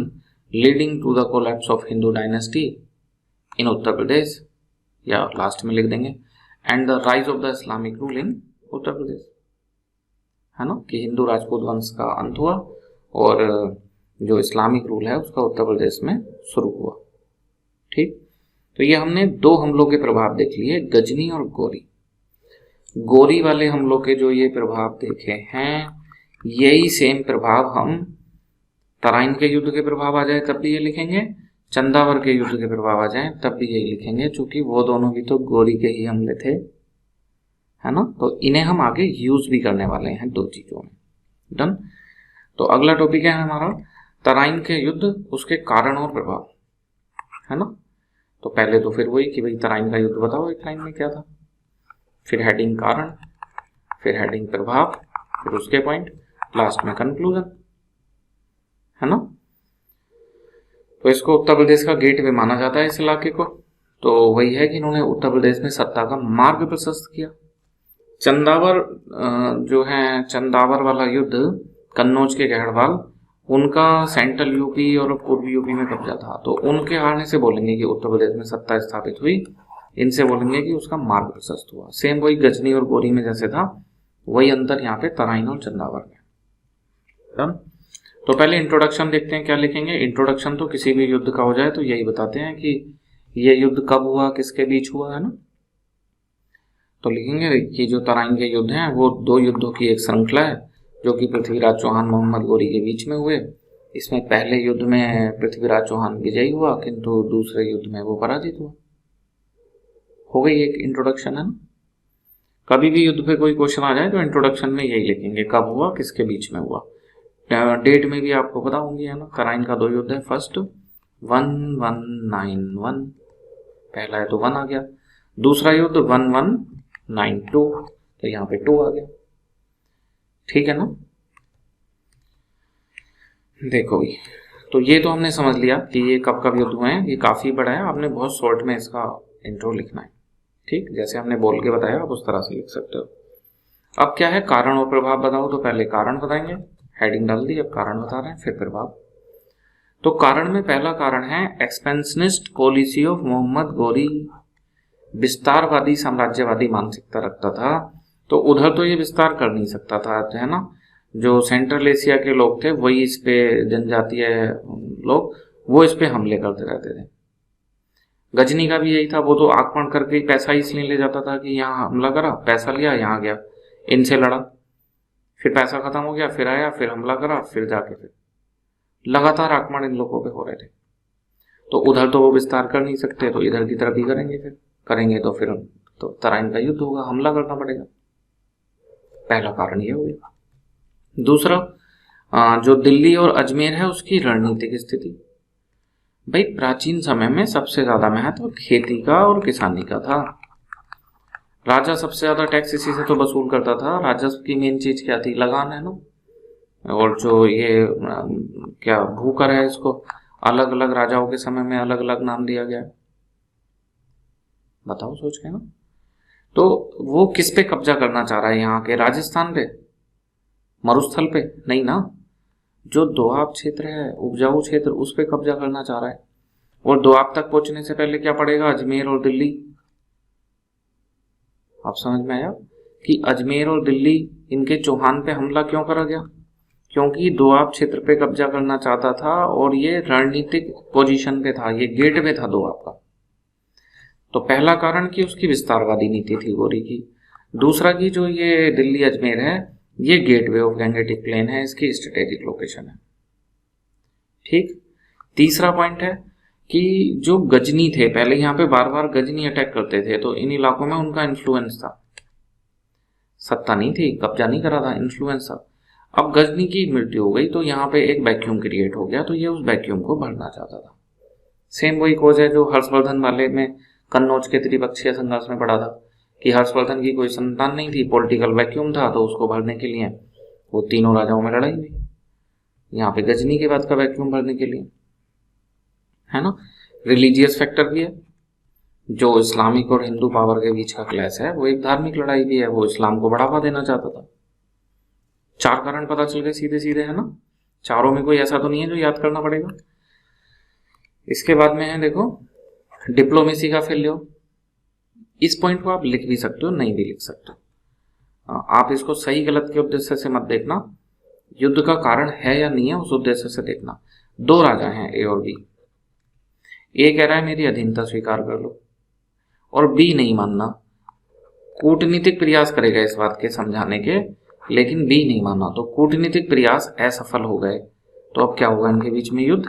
leading to the collapse of Hindu dynasty in Uttar Pradesh, या लास्ट में लिख देंगे and the rise of the Islamic rule in Uttar Pradesh, है ना, कि हिंदू राजपूत वंश का अंत हुआ और जो इस्लामिक रूल है उसका उत्तर प्रदेश में शुरू हुआ। ठीक, तो ये हमने दो हमलों के प्रभाव देख लिए, गजनी और गोरी। गोरी वाले हमलों के जो ये प्रभाव देखे हैं, यही सेम प्रभाव हम तराइन के युद्ध के प्रभाव आ जाए तब भी ये लिखेंगे, चंदावर के युद्ध के प्रभाव आ जाए तब भी यही लिखेंगे, क्योंकि वो दोनों भी तो गोरी के ही हमले थे, है ना। तो इन्हें हम आगे यूज भी करने वाले हैं दो चीजों में। डन। तो अगला टॉपिक है हमारा तराइन के युद्ध, उसके कारण और प्रभाव, है ना। तो पहले तो फिर वही कि भाई तराइन का युद्ध बताओ एक लाइन में क्या था, फिर हेडिंग कारण, फिर हेडिंग प्रभाव, फिर उसके पॉइंट, लास्ट में कंक्लूजन, है ना। तो इसको उत्तर प्रदेश का गेटवे माना जाता है इस इलाके को। तो वही है कि इन्होंने उत्तर प्रदेश में सत्ता का मार्ग प्रशस्त किया। चंदावर जो है, चंदावर वाला युद्ध, कन्नौज के गहड़वाल, उनका सेंट्रल यूपी और पूर्वी यूपी में कब्जा था, तो उनके हारने से बोलेंगे कि उत्तर प्रदेश में सत्ता स्थापित हुई, इनसे बोलेंगे कि उसका मार्ग प्रशस्त हुआ। सेम वही गजनी और गोरी में जैसे था, वही अंतर यहाँ पे तराइन और चंदावर में। तो पहले इंट्रोडक्शन देखते हैं, क्या लिखेंगे। इंट्रोडक्शन तो किसी भी युद्ध का हो जाए तो यही बताते हैं कि ये युद्ध कब हुआ, किसके बीच हुआ, है ना। तो लिखेंगे कि जो तराइन के युद्ध हैं वो दो युद्धों की एक श्रृंखला है, जो कि पृथ्वीराज चौहान मोहम्मद गोरी के बीच में हुए। इसमें पहले युद्ध में पृथ्वीराज चौहान विजयी हुआ, किंतु दूसरे युद्ध में वो पराजित हुआ। हो गई एक इंट्रोडक्शन, है ना। कभी भी युद्ध पे कोई क्वेश्चन आ जाए तो इंट्रोडक्शन में यही लिखेंगे, कब हुआ, किसके बीच में हुआ। डेट में भी आपको पता होंगी, है ना। तराइन का दो युद्ध है, फर्स्ट 1191, पहला है तो 1 आ गया, दूसरा युद्ध 1192, तो यहाँ पे 2 आ गया। ठीक है ना। देखो भाई, तो ये तो हमने समझ लिया कि ये कब कब युद्ध हुए हैं। ये काफी बड़ा है, आपने बहुत शॉर्ट में इसका इंट्रो लिखना है। ठीक, जैसे हमने बोल के बताया आप उस तरह से लिख सकते हो। अब क्या है, कारण और प्रभाव बताओ, तो पहले कारण बताएंगे, हेडिंग डाल दी, अब कारण बता रहे हैं, फिर प्रभाव। तो कारण में पहला कारण है expansionist policy of Mohammad Ghori. विस्तारवादी साम्राज्यवादी मानसिकता रखता था, तो उधर तो ये विस्तार कर नहीं सकता था, है ना। जो सेंट्रल एशिया के लोग थे वही इस पे, जनजातीय लोग, वो इस पे हमले करते रहते थे। गजनी का भी यही था, वो तो आक्रमण करके पैसा इसलिए ले जाता था कि यहाँ हमला करा, पैसा लिया, यहाँ गया, इनसे लड़ा, फिर पैसा खत्म हो गया, फिर आया, फिर हमला करा, फिर जाके फिर लगातार आक्रमण इन लोगों पे हो रहे थे। तो उधर तो वो विस्तार कर नहीं सकते, तो इधर की तरफ ही करेंगे, फिर करेंगे तो फिर तो तराइन का युद्ध होगा, हमला करना पड़ेगा। पहला कारण ये हो गया। दूसरा, जो दिल्ली और अजमेर है उसकी रणनीतिक स्थिति। भाई प्राचीन समय में सबसे ज्यादा महत्व खेती का और किसानी का था। राजा सबसे ज्यादा टैक्स इसी से तो वसूल करता था। राजस्व की मेन चीज क्या थी, लगान, है ना। और जो ये क्या भूकर है, इसको अलग अलग राजाओं के समय में अलग अलग नाम दिया गया, बताओ सोच के ना। तो वो किस पे कब्जा करना चाह रहा है, यहाँ के राजस्थान पे, मरुस्थल पे नहीं ना, जो दोआब क्षेत्र है, उपजाऊ क्षेत्र, उस पे कब्जा करना चाह रहा है। और दोआब तक पहुंचने से पहले क्या पड़ेगा, अजमेर और दिल्ली। आप समझ में आया कि अजमेर और दिल्ली, इनके चौहान पे हमला क्यों करा गया, क्योंकि दोआब क्षेत्र पे कब्जा करना चाहता था और ये रणनीतिक पोजीशन पे था, ये गेट पे था दोआब का। तो पहला कारण कि उसकी विस्तारवादी नीति थी गोरी की। दूसरा कि जो ये दिल्ली अजमेर है, ये गेटवे ऑफ गैंगेटिक प्लेन है, इसकी स्ट्रेटेजिक लोकेशन है। ठीक। तीसरा पॉइंट है कि जो गजनी थे, पहले यहाँ पे बार बार गजनी अटैक करते थे, तो इन इलाकों में उनका इन्फ्लुएंस था, सत्ता नहीं थी, कब्जा नहीं करा था, इन्फ्लुएंस था। अब गजनी की मृत्यु हो गई तो यहाँ पे एक वैक्यूम क्रिएट हो गया, तो ये उस वैक्यूम को भरना चाहता था। सेम वही खोज है जो हर्षवर्धन वाले में कन्नौज के त्रिपक्षीय संघर्ष में पड़ा था, कि हर्षवर्धन की कोई संतान नहीं थी, पॉलिटिकल वैक्यूम था, तो उसको भरने के लिए वो तीनों राजाओं में लड़ाई हुई। यहाँ पे गजनी के बाद का वैक्यूम भरने के लिए, है ना। रिलीजियस फैक्टर भी है, जो इस्लामिक और हिंदू पावर के बीच का क्लैश है, वो एक धार्मिक लड़ाई भी है, वो इस्लाम को बढ़ावा देना चाहता था। 4 कारण पता चल गए सीधे सीधे, है ना। चारों में कोई ऐसा तो नहीं है जो याद करना पड़ेगा। इसके बाद में है देखो डिप्लोमेसी का फेल्योर। इस पॉइंट को आप लिख भी सकते हो, नहीं भी लिख सकते हो। आप इसको सही गलत के उद्देश्य से मत देखना, युद्ध का कारण है या नहीं है उस उद्देश्य से देखना। 2 राजा हैं ए और बी। ए कह रहा है मेरी अधीनता स्वीकार कर लो, और बी नहीं मानना, कूटनीतिक प्रयास करेगा इस बात के समझाने के, लेकिन बी नहीं माना, तो कूटनीतिक प्रयास असफल हो गए। तो अब क्या होगा इनके बीच में युद्ध।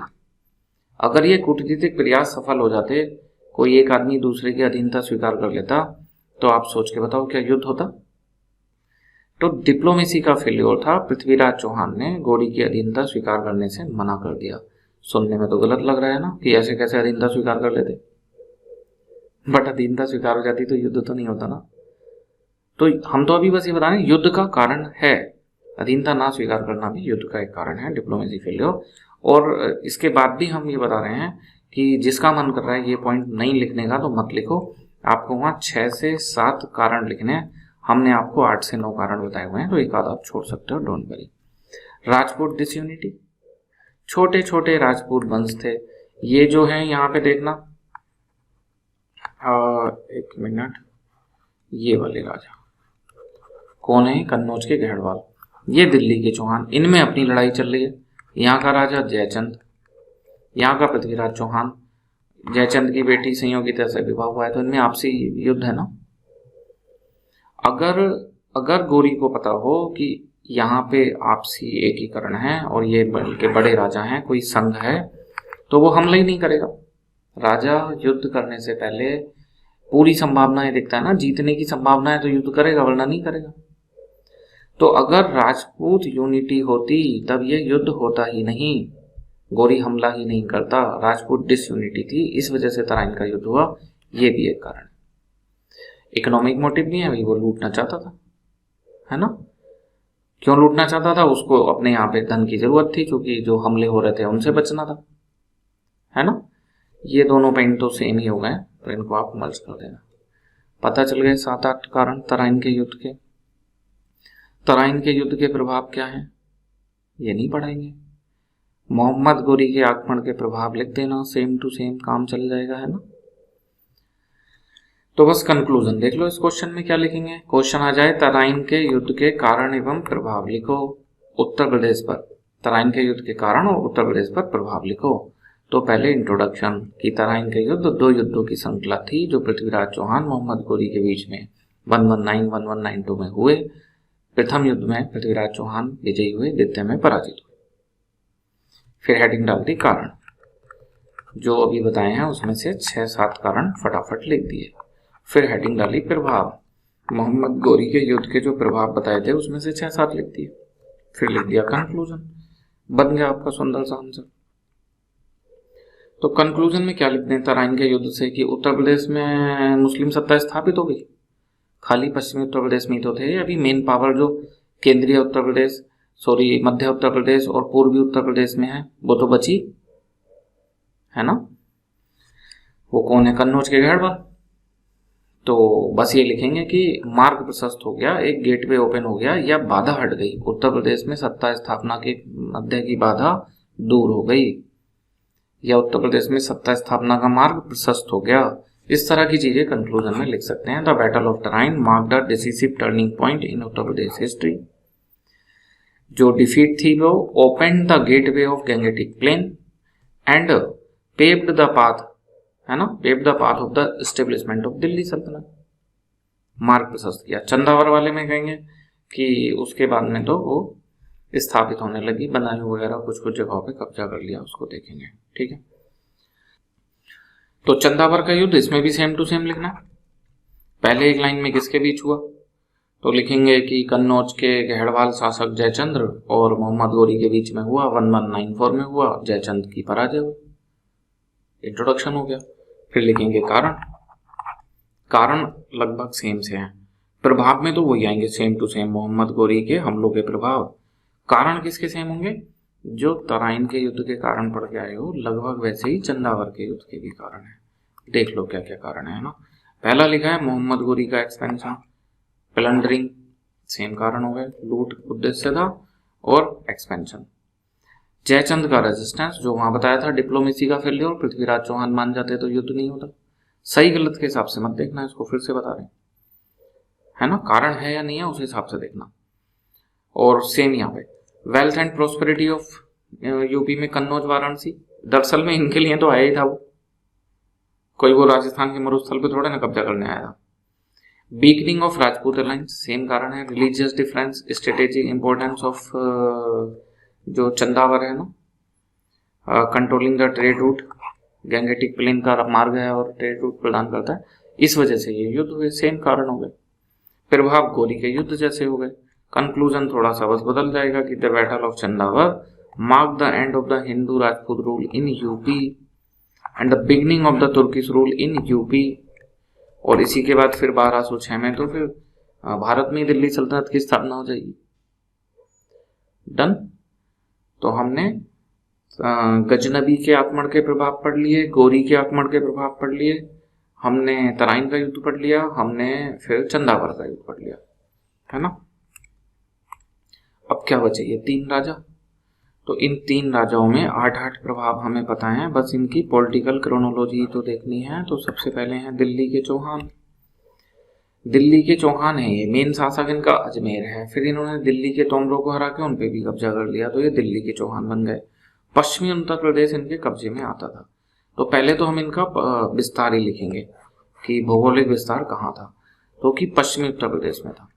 अगर ये कूटनीतिक प्रयास सफल हो जाते, कोई एक आदमी दूसरे की अधीनता स्वीकार कर लेता, तो आप सोच के बताओ क्या युद्ध होता। तो डिप्लोमेसी का फेल्योर था, पृथ्वीराज चौहान ने गौरी की अधीनता स्वीकार करने से मना कर दिया। सुनने में तो गलत लग रहा है ना कि ऐसे कैसे अधीनता स्वीकार कर लेते, बट अधीनता स्वीकार हो जाती तो युद्ध तो नहीं होता ना। तो हम तो अभी बस ये बता रहे हैं युद्ध का कारण है, अधीनता ना स्वीकार करना भी युद्ध का एक कारण है, डिप्लोमेसी फेल्योर। और इसके बाद भी हम ये बता रहे हैं कि जिसका मन कर रहा है ये पॉइंट नहीं लिखने का तो मत लिखो, आपको वहाँ 6 से 7 कारण लिखने हैं, हमने आपको 8 से 9 कारण बताए हुए हैं, तो एक आध आप छोड़ सकते हो, डोंट वरी। राजपूत डिसयूनिटी, छोटे छोटे राजपूत वंश थे, ये जो है यहाँ पे देखना, एक मिनट, ये वाले राजा कौन है, कन्नौज के गहड़वाल, ये दिल्ली के चौहान, इनमें अपनी लड़ाई चल रही है। यहाँ का राजा जयचंद, यहाँ का पृथ्वीराज चौहान, जयचंद की बेटी संयोगिता से विवाह हुआ है, तो इनमें आपसी युद्ध है ना। अगर गौरी को पता हो कि यहाँ पे आपसी एकीकरण है और ये बल्कि बड़े राजा हैं, कोई संघ है, तो वो हमला ही नहीं करेगा। राजा युद्ध करने से पहले पूरी संभावनाएं देखता है ना, जीतने की संभावना है तो युद्ध करेगा, वरना नहीं करेगा। तो अगर राजपूत यूनिटी होती तब ये युद्ध होता ही नहीं, गौरी हमला ही नहीं करता, राजपूत डिसयूनिटी थी, इस वजह से तराइन का युद्ध हुआ, ये भी एक कारण। इकोनॉमिक मोटिव भी है भाई, वो लूटना चाहता था, है ना। क्यों लूटना चाहता था, उसको अपने यहाँ पे धन की जरूरत थी, क्योंकि जो हमले हो रहे थे उनसे बचना था, है ना। ये दोनों पॉइंट तो सेम ही हो गए, तो इनको आप मर्ज कर देना। पता चल गए 7-8 कारण तराइन के युद्ध के। तराइन के युद्ध के प्रभाव क्या हैं, ये नहीं पढ़ाएंगे। मोहम्मद गौरी के आक्रमण के प्रभाव लिख देना, सेम टू सेम काम चल जाएगा, है ना। तो बस कंक्लूजन देख लो, इस क्वेश्चन में क्या लिखेंगे। क्वेश्चन आ जाए तराइन के युद्ध के कारण एवं प्रभाव लिखो उत्तर प्रदेश पर, तराइन के युद्ध के कारण और उत्तर प्रदेश पर प्रभाव लिखो। तो पहले इंट्रोडक्शन की तराइन के युद्ध 2 युद्धों की श्रृंखला थी जो पृथ्वीराज चौहान मोहम्मद गौरी के बीच में 1191-1192 में हुए। प्रथम युद्ध में पृथ्वीराज चौहान विजयी हुए, द्वितीय में पराजित हुए। फिर हेडिंग डाल दी कारण, जो अभी बताए हैं उसमें से 6-7 कारण फटाफट लिख दिए। फिर हेडिंग डाली प्रभाव, मोहम्मद गौरी के युद्ध के जो प्रभाव बताए थे उसमें से 6-7 लिख दिए। फिर लिख दिया कंक्लूजन, बन गया आपका सुंदर सा आंसर। तो कंक्लूजन में क्या लिखते हैं तराइन के युद्ध से, कि उत्तर प्रदेश में मुस्लिम सत्ता स्थापित हो गई। खाली पश्चिमी उत्तर प्रदेश में तो थे, अभी मेन पावर जो केंद्रीय उत्तर प्रदेश, मध्य उत्तर प्रदेश और पूर्वी उत्तर प्रदेश में है, वो तो बची, है ना। वो कौन है, कन्नौज के गहड़वाल। तो बस ये लिखेंगे कि मार्ग प्रशस्त हो गया, एक गेटवे ओपन हो गया, या बाधा हट गई, उत्तर प्रदेश में सत्ता स्थापना के मध्य की बाधा दूर हो गई, या उत्तर प्रदेश में सत्ता स्थापना का मार्ग प्रशस्त हो गया। इस तरह की चीजें कंक्लूजन में लिख सकते हैं। The battle of Tarain marked a decisive turning point in Uttar Pradesh history. जो डिफीट थी वो open the gateway of Gangetic plain and paved the path, है ना, paved the path of the establishment of Delhi Sultanate. मार्ग प्रशस्त किया। चंदावर वाले में कहेंगे कि उसके बाद में तो वो स्थापित होने लगी, बनायू वगैरह कुछ कुछ जगहों पे कब्जा कर लिया, उसको देखेंगे, ठीक है। तो चंदावर का युद्ध, इसमें भी सेम टू सेम लिखना। पहले एक लाइन में किसके बीच हुआ, तो लिखेंगे कि कन्नौज के गहड़वाल शासक जयचंद्र और मोहम्मद गौरी के बीच में हुआ, 1194 में हुआ, जयचंद की पराजय हुई। इंट्रोडक्शन हो गया। फिर लिखेंगे कारण, कारण लगभग सेम से हैं, प्रभाव में तो वही आएंगे same to same, Mohammad Ghori के हमलों के प्रभाव। कारण किसके सेम होंगे, जो तराइन के युद्ध के कारण पढ़ के आए हो लगभग वैसे ही चंदावर के युद्ध के भी कारण है। देख लो क्या क्या कारण है ना। पहला लिखा है मोहम्मद गौरी का एक्सपेंशन, प्लंडरिंग, सेम कारण हो गए, लूट उद्देश्य था। और एक्सपेंशन। जयचंद का रेजिस्टेंस, जो वहां बताया था डिप्लोमेसी का फेलियर, पृथ्वीराज चौहान मान जाते तो युद्ध नहीं होता। सही गलत के हिसाब से मत देखना, इसको फिर से बता रहे हैं, है ना, कारण है या नहीं है उस हिसाब से देखना। और सेम यहाँ पे wealth and prosperity of UP में कन्नौज वाराणसी, दरअसल में इनके लिए तो आया ही था वो, कोई वो राजस्थान के मरुस्थल पे थोड़ा ना कब्जा करने आया था। Weakening of Rajput alliance, same कारण है। Religious difference, strategic importance of जो चंदावर है ना, controlling the trade route, Gangetic plain का मार्ग है और ट्रेड रूट प्रदान करता है, इस वजह से ये युद्ध हुए, सेम कारण हो गए। प्रभाव गोरी के युद्ध जैसे हो गए। कंक्लूजन थोड़ा सा बस बदल जाएगा कि the battle of Chandawar mark the end of the Hindu Rajput rule in UP and the beginning of the Turkish rule in UP. और इसी के बाद फिर 1206 में तो फिर भारत में दिल्ली सल्तनत की स्थापना हो जाएगी। डन। तो हमने गजनबी के आक्रमण के प्रभाव पढ़ लिए, गोरी के आक्रमण के प्रभाव पढ़ लिए, हमने तराइन का युद्ध पढ़ लिया, हमने फिर चंदावर का युद्ध पढ़ लिया, है ना। अब क्या बचे, ये 3 राजा। तो इन 3 राजाओं में 8-8 प्रभाव हमें पता है, बस इनकी पॉलिटिकल क्रोनोलॉजी तो देखनी है। तो सबसे पहले हैं दिल्ली के चौहान। दिल्ली के चौहान है, ये मेन शासक इनका अजमेर है। फिर इन्होंने दिल्ली के तोमरों को हरा के उन पे भी कब्जा कर लिया, तो ये दिल्ली के चौहान बन गए। पश्चिमी उत्तर प्रदेश इनके कब्जे में आता था। तो पहले तो हम इनका विस्तार ही लिखेंगे कि भौगोलिक विस्तार कहाँ था, तो कि पश्चिमी उत्तर प्रदेश में था।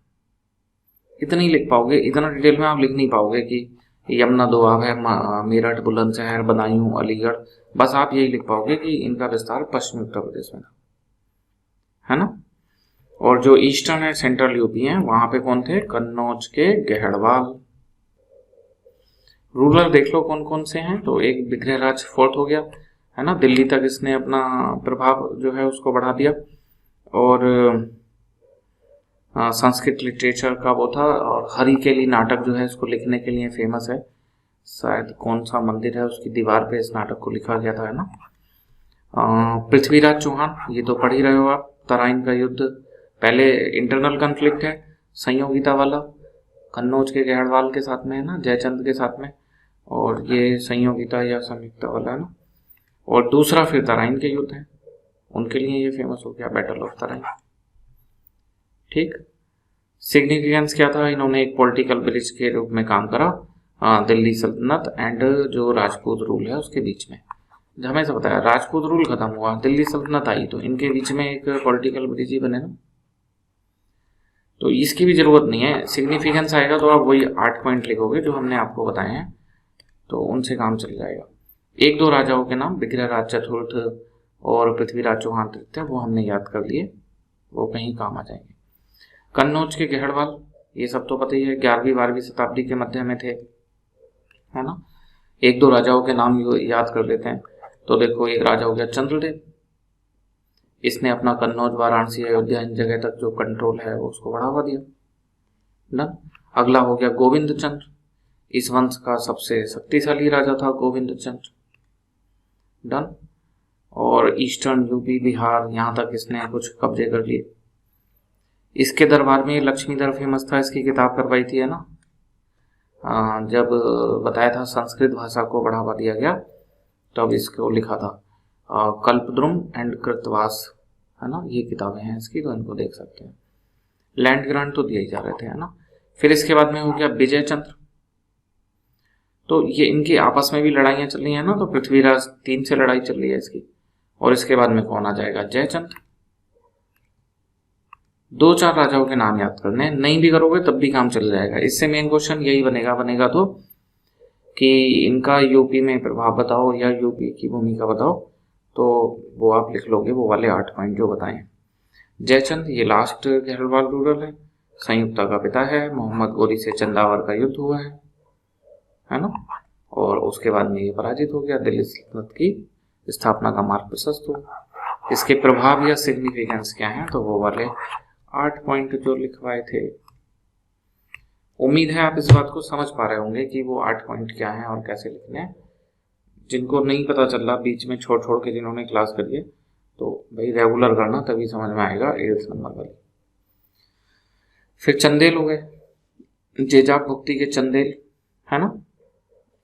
इतना ही लिख पाओगे, इतना डिटेल में आप लिख नहीं पाओगे कि यमुना दोआब है, मेरठ, बुलंदशहर, बदायूं, अलीगढ़, बस आप यही लिख पाओगे कि इनका विस्तार पश्चिमी उत्तर प्रदेश में था, है ना। और जो ईस्टर्न एंड सेंट्रल यूपी हैं वहां पे कौन थे, कन्नौज के गहड़वाल। रूलर देख लो कौन कौन से हैं, तो एक विग्रहराज फोर्थ हो गया, है ना, दिल्ली तक इसने अपना प्रभाव जो है उसको बढ़ा दिया। और संस्कृत लिटरेचर का वो था, और हरिकेली नाटक जो है इसको लिखने के लिए फेमस है। शायद कौन सा मंदिर है उसकी दीवार पे इस नाटक को लिखा गया था, है ना। पृथ्वीराज चौहान, ये तो पढ़ ही रहे हो आप। तराइन का युद्ध, पहले इंटरनल कन्फ्लिक्ट है संयोगिता वाला, कन्नौज के गहड़वाल के साथ में, है ना, जयचंद के साथ में, और ये संयोगिता या संयुक्ता वाला, है ना। और दूसरा फिर तराइन के युद्ध है, उनके लिए ये फेमस हो गया, बैटल ऑफ तराइन। ठीक। सिग्निफिकेंस क्या था, इन्होंने एक पॉलिटिकल ब्रिज के रूप में काम करा दिल्ली सल्तनत एंड जो राजपूत रूल है उसके बीच में। हमें से बताया राजपूत रूल खत्म हुआ, दिल्ली सल्तनत आई, तो इनके बीच में एक पॉलिटिकल ब्रिज ही बने ना, तो इसकी भी जरूरत नहीं है। सिग्निफिकेंस आएगा तो आप वही 8 पॉइंट लिखोगे जो हमने आपको बताए हैं, तो उनसे काम चल जाएगा। 1-2 राजाओं के नाम, विग्रहराज चतुर्थ और पृथ्वीराज चौहान तृतीय, वो हमने याद कर लिए, वो कहीं काम आ जाएंगे। कन्नौज के गहड़वाल, ये सब तो पता ही है, 11वीं-12वीं शताब्दी के मध्य में थे, है ना। 1-2 राजाओं के नाम याद कर लेते हैं। तो देखो, एक राजा हो गया चंद्रदेव, इसने अपना कन्नौज, वाराणसी, अयोध्या इन जगह तक जो कंट्रोल है वो उसको बढ़ावा दिया। डन। अगला हो गया गोविंद चंद्र, इस वंश का सबसे शक्तिशाली राजा था गोविंद चंद्र। डन। और ईस्टर्न यूपी, बिहार, यहाँ तक इसने कुछ कब्जे कर लिए। इसके दरबार में लक्ष्मीधर फेमस था, इसकी किताब करवाई थी, है ना। जब बताया था संस्कृत भाषा को बढ़ावा दिया गया तब इसको लिखा था, कल्पद्रुम एंड कृतवास, है ना, ये किताबें हैं इसकी, तो इनको देख सकते हैं। लैंड ग्रांट तो दिए जा रहे थे, है ना। फिर इसके बाद में हो गया विजय चंद्र, तो ये इनकी आपस में भी लड़ाइयाँ चल रही है ना, तो पृथ्वीराज 3 से लड़ाई चल रही है इसकी। और इसके बाद में कौन आ जाएगा, जयचंद। 2-4 राजाओं के नाम याद करने, नहीं भी करोगे तब भी काम चल जाएगा। इससे मेन क्वेश्चन यही बनेगा तो कि इनका यूपी में प्रभाव बताओ या यूपी की भूमिका बताओ, तो वो आप लिख लोगे, वो वाले 8 पॉइंट जो बताए। जयचंद ये लास्ट गहड़वाल रूरल है, संयुक्ता का पिता है, मोहम्मद गोरी से चंदावर का युद्ध हुआ है ना। और उसके बाद में ये पराजित हो गया, दिल्ली सल्तनत की स्थापना का मार्ग प्रशस्त हुआ। इसके प्रभाव या सिग्निफिकेंस क्या है, तो वो वाले 8 पॉइंट जो लिखवाए थे। उम्मीद है आप इस बात को समझ पा रहे होंगे कि वो 8 पॉइंट क्या हैं और कैसे लिखने हैं। जिनको नहीं पता चल रहा, बीच में छोड़ के जिन्होंने क्लास करी है, तो भाई रेगुलर करना, तभी समझ में आएगा 8th नंबर वाली। फिर चंदेल हो गए, जेजाक भुक्ति के चंदेल, है ना।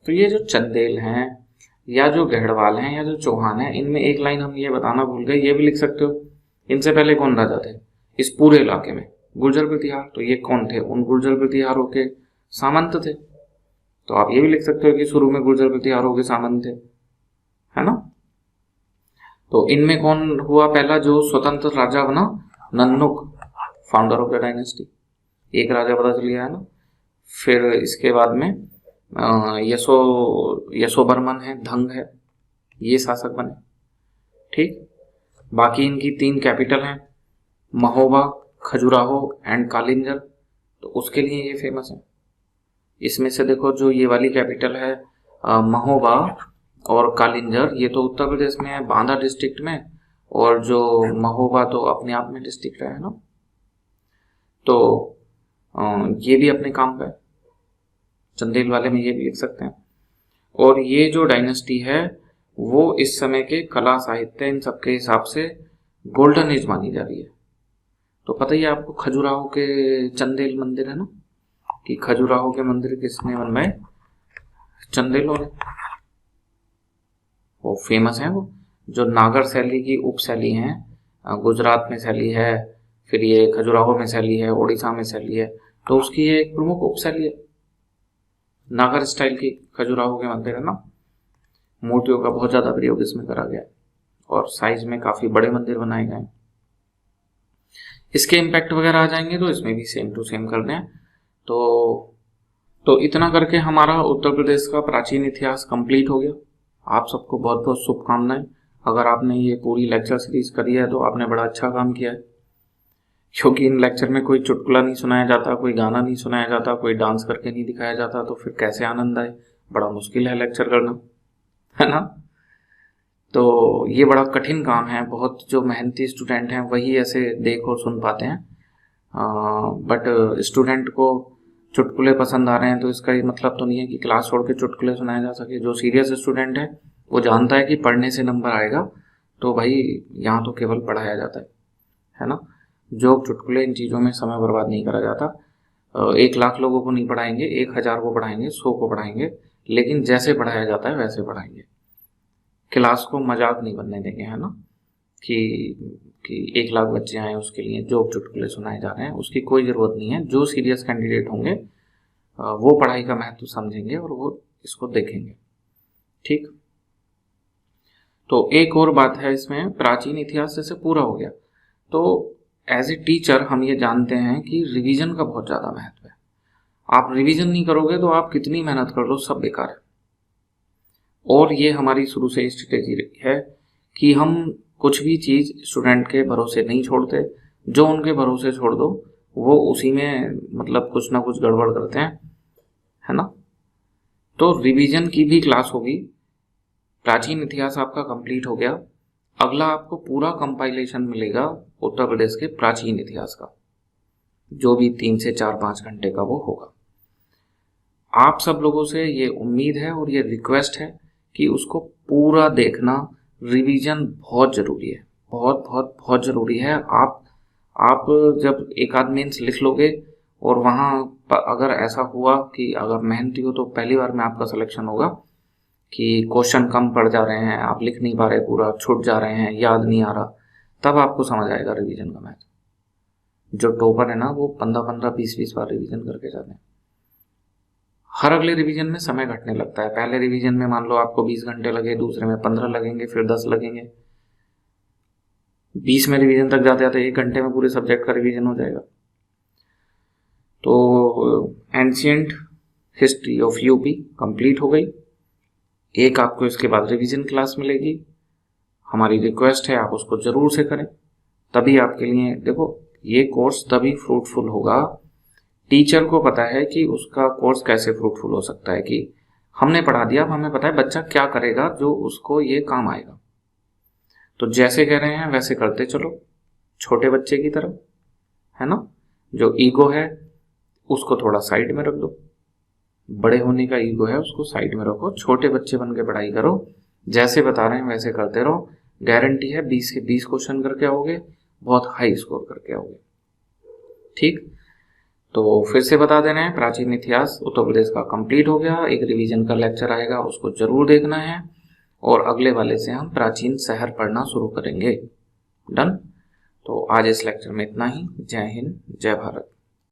तो ये जो चंदेल हैं या जो गढ़वाल हैं या जो चौहान हैं, इनमें एक लाइन हम ये बताना भूल गए, ये भी लिख सकते हो, इनसे पहले कौन राजा थे इस पूरे इलाके में? गुर्जर प्रतिहार। तो ये कौन थे? उन गुर्जर प्रतिहारों के सामंत थे। तो आप ये भी लिख सकते हो कि शुरू में गुर्जर प्रतिहारों के सामंत थे, है ना। तो इनमें कौन हुआ पहला जो स्वतंत्र राजा बना? Nannuk, founder of the dynasty. एक राजा पता चल गया, है ना। फिर इसके बाद में यशोवर्मन है, धंग है, ये शासक बने। ठीक। बाकी इनकी 3 कैपिटल हैं, महोबा, खजुराहो एंड कालिंजर। तो उसके लिए ये फेमस है। इसमें से देखो जो ये वाली कैपिटल है महोबा और कालिंजर, ये तो उत्तर प्रदेश में है, बांदा डिस्ट्रिक्ट में। और जो महोबा तो अपने आप में डिस्ट्रिक्ट है ना। तो ये भी अपने काम पे, चंदेल वाले में ये भी लिख सकते हैं। और ये जो डायनेस्टी है वो इस समय के कला साहित्य इन सबके हिसाब से गोल्डन एज मानी जा रही है। तो पता ही है आपको खजुराहो के चंदेल मंदिर है ना, कि खजुराहो के मंदिर किसने बनवाए? चंदेलों ने। वो फेमस है, वो जो नागर शैली की उप शैली है, गुजरात में शैली है, फिर ये खजुराहो में शैली है, उड़ीसा में शैली है, तो उसकी ये एक प्रमुख उप शैली है। नागर स्टाइल की खजुराहो के मंदिर है ना। मूर्तियों का बहुत ज्यादा प्रयोग इसमें करा गया और साइज में काफी बड़े मंदिर बनाए गए। इसके इम्पैक्ट वगैरह आ जाएंगे तो इसमें भी सेम टू सेम कर दें। तो इतना करके हमारा उत्तर प्रदेश का प्राचीन इतिहास कंप्लीट हो गया। आप सबको बहुत बहुत शुभकामनाएं। अगर आपने ये पूरी लेक्चर सीरीज करी है तो आपने बड़ा अच्छा काम किया है, क्योंकि इन लेक्चर में कोई चुटकुला नहीं सुनाया जाता, कोई गाना नहीं सुनाया जाता, कोई डांस करके नहीं दिखाया जाता, तो फिर कैसे आनंद आए? बड़ा मुश्किल है लेक्चर करना, है ना। तो ये बड़ा कठिन काम है, बहुत जो मेहनती स्टूडेंट हैं वही ऐसे देख और सुन पाते हैं। बट स्टूडेंट को चुटकुले पसंद आ रहे हैं तो इसका ये मतलब तो नहीं है कि क्लास छोड़ के चुटकुले सुनाए जा सके। जो सीरियस स्टूडेंट है वो जानता है कि पढ़ने से नंबर आएगा, तो भाई यहाँ तो केवल पढ़ाया जाता है ना। जोक चुटकुले इन चीज़ों में समय बर्बाद नहीं करा जाता। 1 लाख लोगों को नहीं पढ़ाएंगे, 1000 को पढ़ाएंगे, 100 को पढ़ाएंगे, लेकिन जैसे पढ़ाया जाता है वैसे पढ़ाएंगे। क्लास को मजाक नहीं बनने देंगे, है ना, कि 1 लाख बच्चे आए उसके लिए जोक चुटकुले सुनाए जा रहे हैं, उसकी कोई ज़रूरत नहीं है। जो सीरियस कैंडिडेट होंगे वो पढ़ाई का महत्व समझेंगे और वो इसको देखेंगे। ठीक। तो एक और बात है इसमें, प्राचीन इतिहास जैसे पूरा हो गया, तो एज ए टीचर हम ये जानते हैं कि रिवीजन का बहुत ज़्यादा महत्व है। आप रिवीजन नहीं करोगे तो आप कितनी मेहनत कर लो सब बेकार है। और ये हमारी शुरू से स्ट्रेटेजी रही है कि हम कुछ भी चीज़ स्टूडेंट के भरोसे नहीं छोड़ते। जो उनके भरोसे छोड़ दो वो उसी में मतलब कुछ ना कुछ गड़बड़ करते हैं, है ना। तो रिवीजन की भी क्लास होगी। प्राचीन इतिहास आपका कंप्लीट हो गया। अगला आपको पूरा कंपाइलेशन मिलेगा उत्तर प्रदेश के प्राचीन इतिहास का, जो भी 3 से 4-5 घंटे का वो होगा। आप सब लोगों से ये उम्मीद है और ये रिक्वेस्ट है कि उसको पूरा देखना। रिवीजन बहुत ज़रूरी है, बहुत बहुत बहुत ज़रूरी है। आप जब एक आध मेंस लिख लोगे और वहाँ अगर ऐसा हुआ कि अगर मेहनती हो तो पहली बार में आपका सिलेक्शन होगा कि क्वेश्चन कम पड़ जा रहे हैं, आप लिख नहीं पा रहे, पूरा छूट जा रहे हैं, याद नहीं आ रहा, तब आपको समझ आएगा रिवीजन का महत्व। जो टॉपर है ना वो 15-15, 20-20 बार रिवीजन करके जाते हैं। हर अगले रिवीजन में समय घटने लगता है। पहले रिवीजन में मान लो आपको 20 घंटे लगे, दूसरे में 15 लगेंगे, फिर 10 लगेंगे, 20 में रिवीजन तक जाते जाते 1 घंटे में पूरे सब्जेक्ट का रिवीजन हो जाएगा। तो ancient history of UP complete हो गई। एक आपको इसके बाद रिवीजन क्लास मिलेगी। हमारी रिक्वेस्ट है आप उसको जरूर से करें, तभी आपके लिए देखो ये कोर्स तभी फ्रूटफुल होगा। टीचर को पता है कि उसका कोर्स कैसे फ्रूटफुल हो सकता है, कि हमने पढ़ा दिया, अब हमें पता है बच्चा क्या करेगा जो उसको ये काम आएगा। तो जैसे कह रहे हैं वैसे करते चलो, छोटे बच्चे की तरह, है ना। जो ईगो है उसको थोड़ा साइड में रख दो, बड़े होने का ईगो है उसको साइड में रखो, छोटे बच्चे बन के पढ़ाई करो, जैसे बता रहे हैं वैसे करते रहो। गारंटी है 20 के 20 क्वेश्चन करके आओगे, बहुत हाई स्कोर करके आओगे। ठीक। तो फिर से बता दे रहे हैं, प्राचीन इतिहास उत्तर प्रदेश का कंप्लीट हो गया। एक रिवीजन का लेक्चर आएगा, उसको जरूर देखना है, और अगले वाले से हम प्राचीन शहर पढ़ना शुरू करेंगे। डन। तो आज इस लेक्चर में इतना ही। जय हिंद, जय भारत।